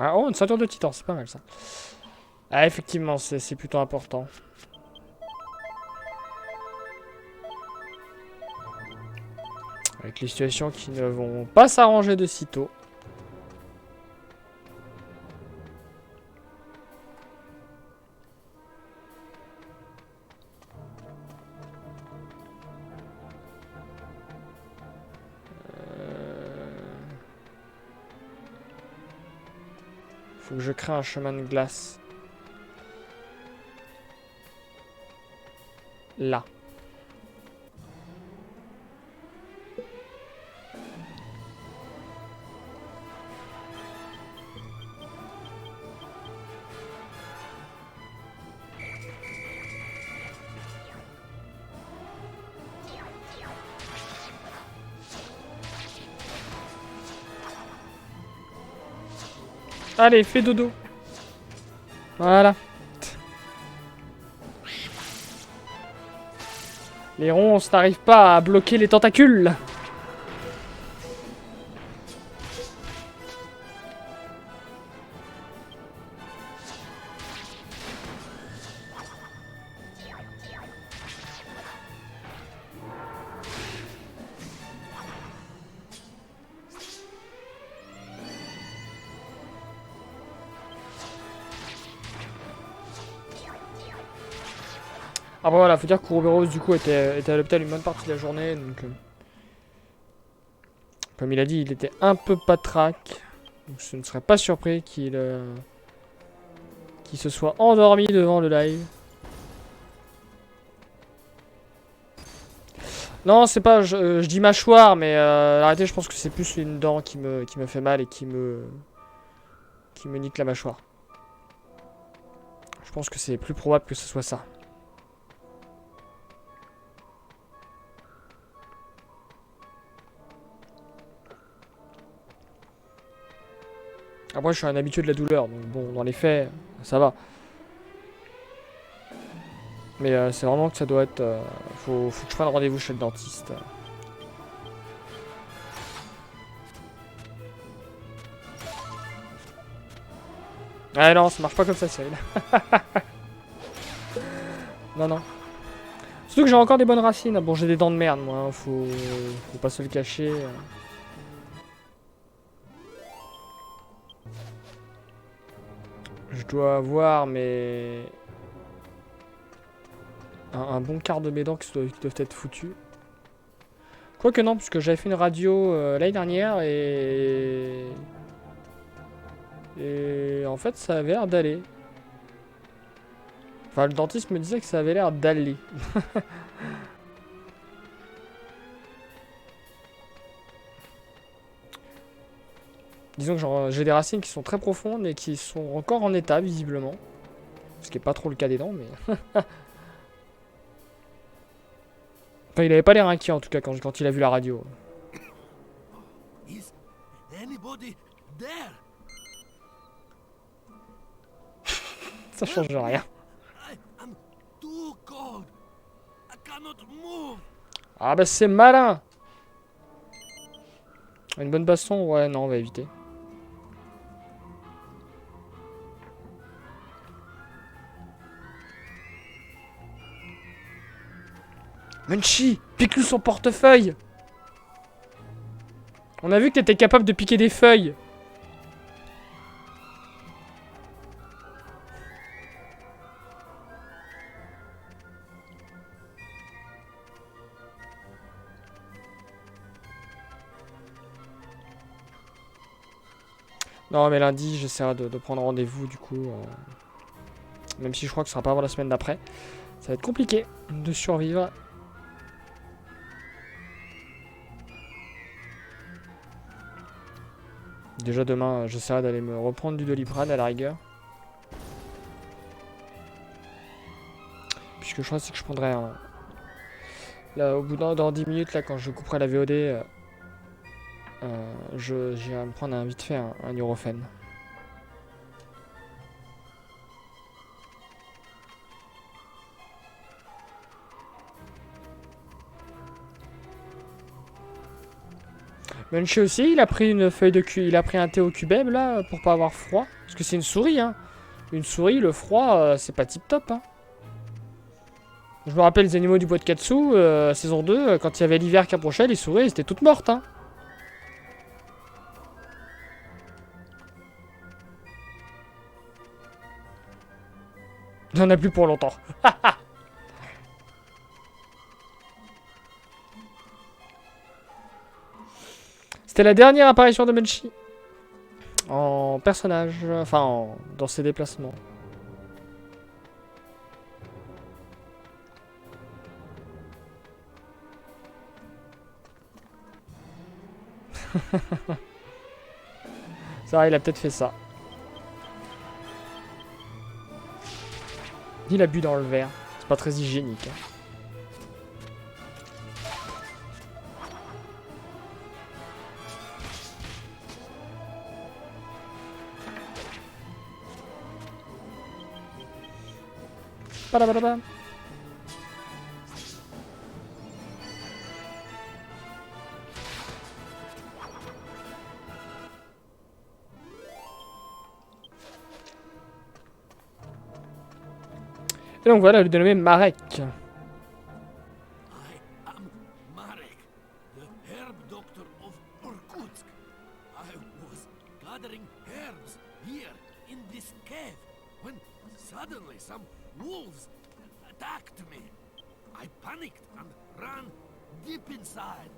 Ah, oh, une ceinture de titan, c'est pas mal ça. Ah, effectivement, c'est plutôt important. Avec les situations qui ne vont pas s'arranger de sitôt. Faut que je crée un chemin de glace. Là. Allez, fais dodo. Voilà. Les ronces n'arrivent pas à bloquer les tentacules. Ah bah voilà, faut dire que Ouroboros du coup était à l'hôpital une bonne partie de la journée, donc comme il a dit, il était un peu patraque, donc je ne serais pas surpris qu'il se soit endormi devant le live. Non, c'est pas, je dis mâchoire, mais en réalité je pense que c'est plus une dent qui me fait mal et qui me nique la mâchoire. Je pense que c'est plus probable que ce soit ça. Après, je suis un habitué de la douleur, donc bon, dans les faits, ça va. Mais c'est vraiment que ça doit être... faut que je prenne rendez-vous chez le dentiste. Ah non, ça marche pas comme ça, Cyril. Non, non. Surtout que j'ai encore des bonnes racines. Bon, j'ai des dents de merde, moi. Hein. Faut pas se le cacher. Je dois avoir mais un bon quart de mes dents qui doivent être foutues. Quoique non, puisque j'avais fait une radio l'année dernière et en fait ça avait l'air d'aller. Enfin le dentiste me disait que ça avait l'air d'aller. Disons que j'ai des racines qui sont très profondes et qui sont encore en état visiblement. Ce qui n'est pas trop le cas des dents, mais... Enfin, il avait pas l'air inquiet en tout cas quand il a vu la radio. Is anybody there? Ça change rien. I am too cold. I cannot move. Ah bah c'est malin. Une bonne baston? Ouais, non, on va éviter. Munchie, pique-lui son portefeuille. On a vu que t'étais capable de piquer des feuilles. Non mais lundi j'essaierai de prendre rendez-vous du coup. Même si je crois que ce sera pas avant la semaine d'après. Ça va être compliqué de survivre. Déjà demain j'essaierai d'aller me reprendre du Doliprane à la rigueur. Puisque je crois que je prendrai un... Là au bout dans 10 minutes là quand je couperai la VOD... j'irai me prendre vite fait un Nurofen. Munchie aussi, il a pris une feuille de il a pris un thé au cubeb là pour pas avoir froid. Parce que c'est une souris hein. Une souris, le froid, c'est pas tip top. Hein. Je me rappelle les animaux du bois de Katsu, saison 2, quand il y avait l'hiver qui approchait, les souris, elles étaient toutes mortes. Hein. Il n'y en a plus pour longtemps. C'était la dernière apparition de Menchi. En personnage, enfin dans ses déplacements. C'est vrai, il a peut-être fait ça. Il a bu dans le verre. C'est pas très hygiénique. Hein. Padabadabam. Et donc voilà, le dénommé Marek. I am Marek, the herb doctor of Irkutsk. I was gathering herbs here in this cave when suddenly some wolves attacked me. I panicked and ran deep inside.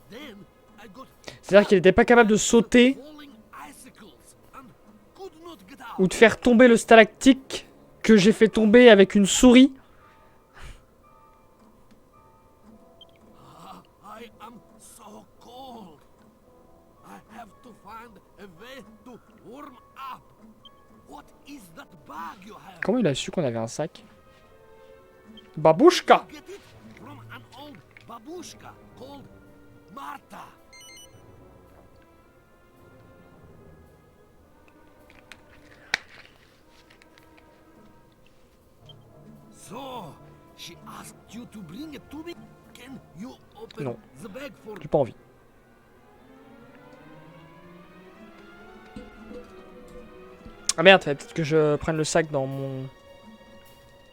Then I got C'est-à-dire qu'il n'était pas capable de sauter falling icicles and could not get out. ou de faire tomber le stalactique que j'ai fait tomber avec une souris. I am so cold. I have to find a way to warm up. What is that bag you have? Comment il a su qu'on avait un sac? Babouchka! Get it from an old babushka called Marta. So, she asked you to bring it to me. Can you open Non. the bag for J'ai pas envie. Ah merde, fallait peut-être que je prenne le sac dans mon...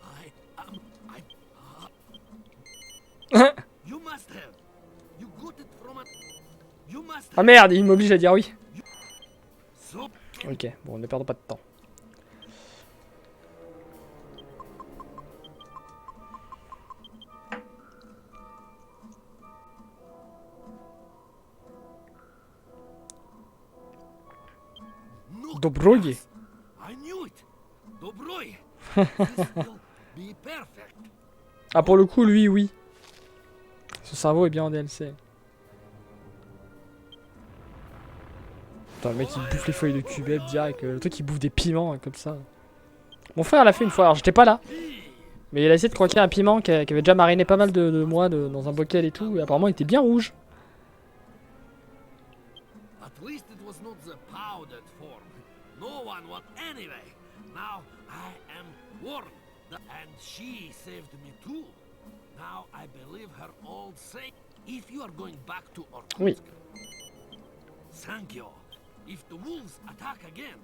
I am You must have. You got it from a You must Ah have. merde, il m'oblige à dire oui. So Ok, bon, ne perdons pas de temps. no Dobroye. gas. I knew it. Dobroye. This will be perfect. Ah, pour le coup, lui, oui. Son cerveau est bien en DLC. Putain, le mec il bouffe les feuilles de cubeb direct. Le truc il bouffe des piments hein, comme ça. Mon frère l'a fait une fois, alors j'étais pas là. Mais il a essayé de croquer un piment qui avait déjà mariné pas mal de mois dans un bocal et tout. Et apparemment il était bien rouge. At least it was not the powdered form. No one want anyway. Now I am warned. And she saved me too. Now I believe her old saying. If you are going back to Irkutsk. Oui. Thank you. If the wolves attack again.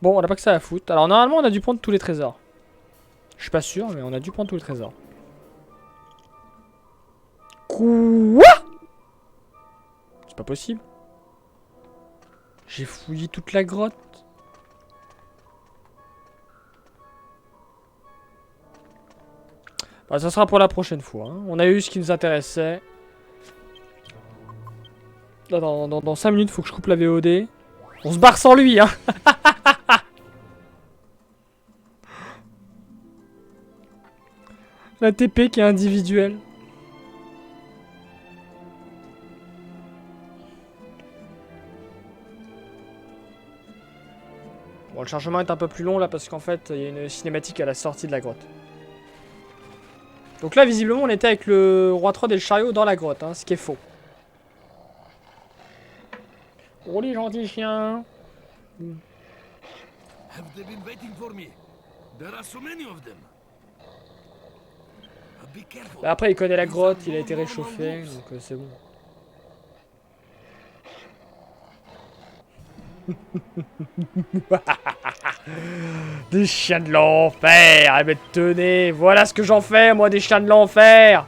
Bon, on a pas que ça à foutre. Alors normalement on a dû prendre tous les trésors. Je suis pas sûr, mais on a dû prendre tous les trésors. Quoi? C'est pas possible. J'ai fouillé toute la grotte. Bah, ça sera pour la prochaine fois. Hein. On a eu ce qui nous intéressait. Là, dans 5 minutes, faut que je coupe la VOD. On se barre sans lui, hein. La TP qui est individuelle. Bon, le chargement est un peu plus long là parce qu'en fait, il y a une cinématique à la sortie de la grotte. Donc là, visiblement, on était avec le roi Trod et le chariot dans la grotte, hein, ce qui est faux. Oh les gentils chiens. Have they been waiting for me? There are so many of them. Be careful. Bah, après, il connaît la grotte, il a été réchauffé, donc c'est bon. Des chiens de l'enfer. Eh ben tenez, voilà ce que j'en fais, moi, des chiens de l'enfer.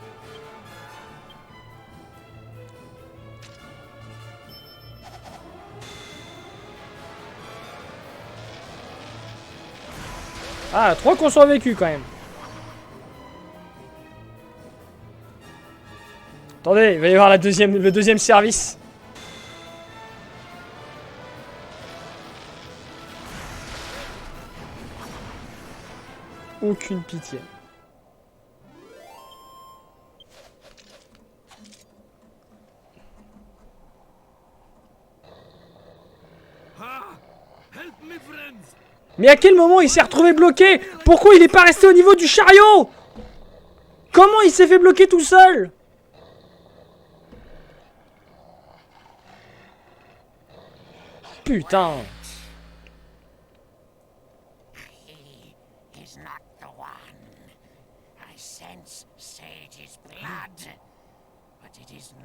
Ah, 3 qui ont survécu quand même. Attendez, il va y avoir le deuxième service. Aucune pitié. Mais à quel moment il s'est retrouvé bloqué? Pourquoi il n'est pas resté au niveau du chariot? Comment il s'est fait bloquer tout seul? Putain.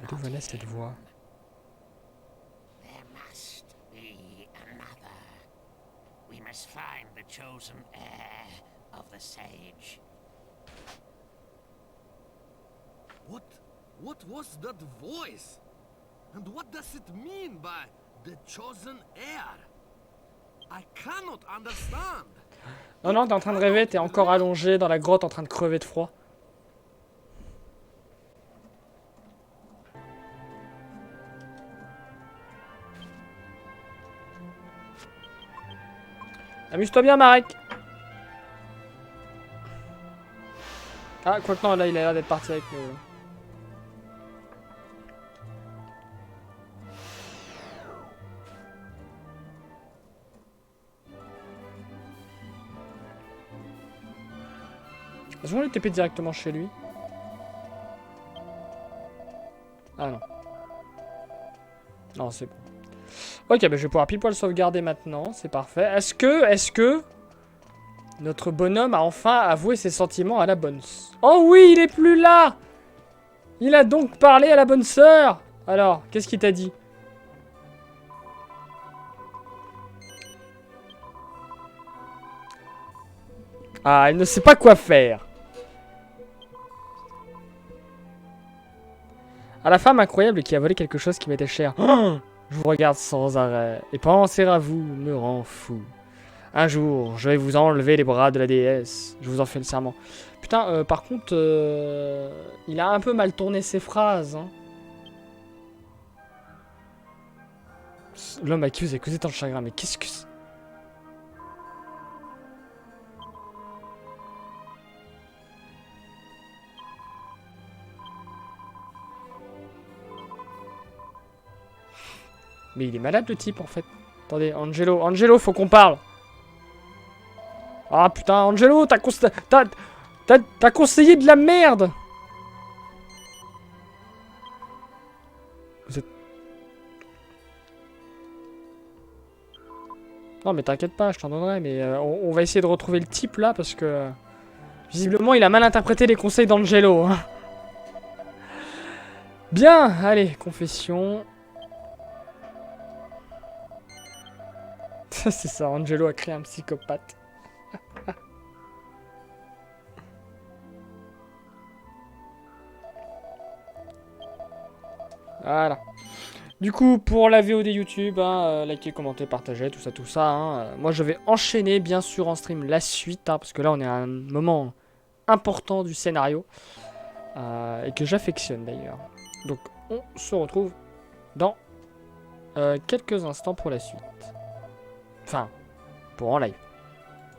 D'où venait cette voix? Find the chosen heir of the sage. What was that voice? And what does it mean by the chosen heir? I cannot understand. Non, non, t'es en train de rêver, t'es encore allongé dans la grotte en train de crever de froid. Amuse-toi bien, Marek. Ah, quoi que non, là, il a l'air d'être parti avec le... Est-ce qu'on les TP directement chez lui? Ah non. Non, c'est bon. Ok, bah je vais pouvoir pile poil sauvegarder maintenant, c'est parfait. Est-ce que notre bonhomme a enfin avoué ses sentiments à la bonne sœur? Oh oui, il est plus là! Il a donc parlé à la bonne sœur! Alors, qu'est-ce qu'il t'a dit? Ah, elle ne sait pas quoi faire. À la femme incroyable qui a volé quelque chose qui m'était cher. Oh, je vous regarde sans arrêt, et penser à vous me rend fou. Un jour, je vais vous enlever les bras de la déesse. Je vous en fais le serment. Putain, par contre, il a un peu mal tourné ses phrases. Hein. L'homme accuse et causé tant de chagrin, mais qu'est-ce que c'est? Mais il est malade le type en fait. Attendez, Angelo, faut qu'on parle. Ah putain, Angelo, t'as conseillé de la merde. Vous êtes... Non mais t'inquiète pas, je t'en donnerai, mais on va essayer de retrouver le type là parce que... visiblement il a mal interprété les conseils d'Angelo. Hein. Bien, allez, confession. C'est ça, Angelo a créé un psychopathe. Voilà. Du coup, pour la VOD YouTube, hein, likez, commentez, partagez, tout ça. Hein. Moi, je vais enchaîner, bien sûr, en stream la suite, hein, parce que là, on est à un moment important du scénario, et que j'affectionne d'ailleurs. Donc, on se retrouve dans quelques instants pour la suite. Enfin, pour en live.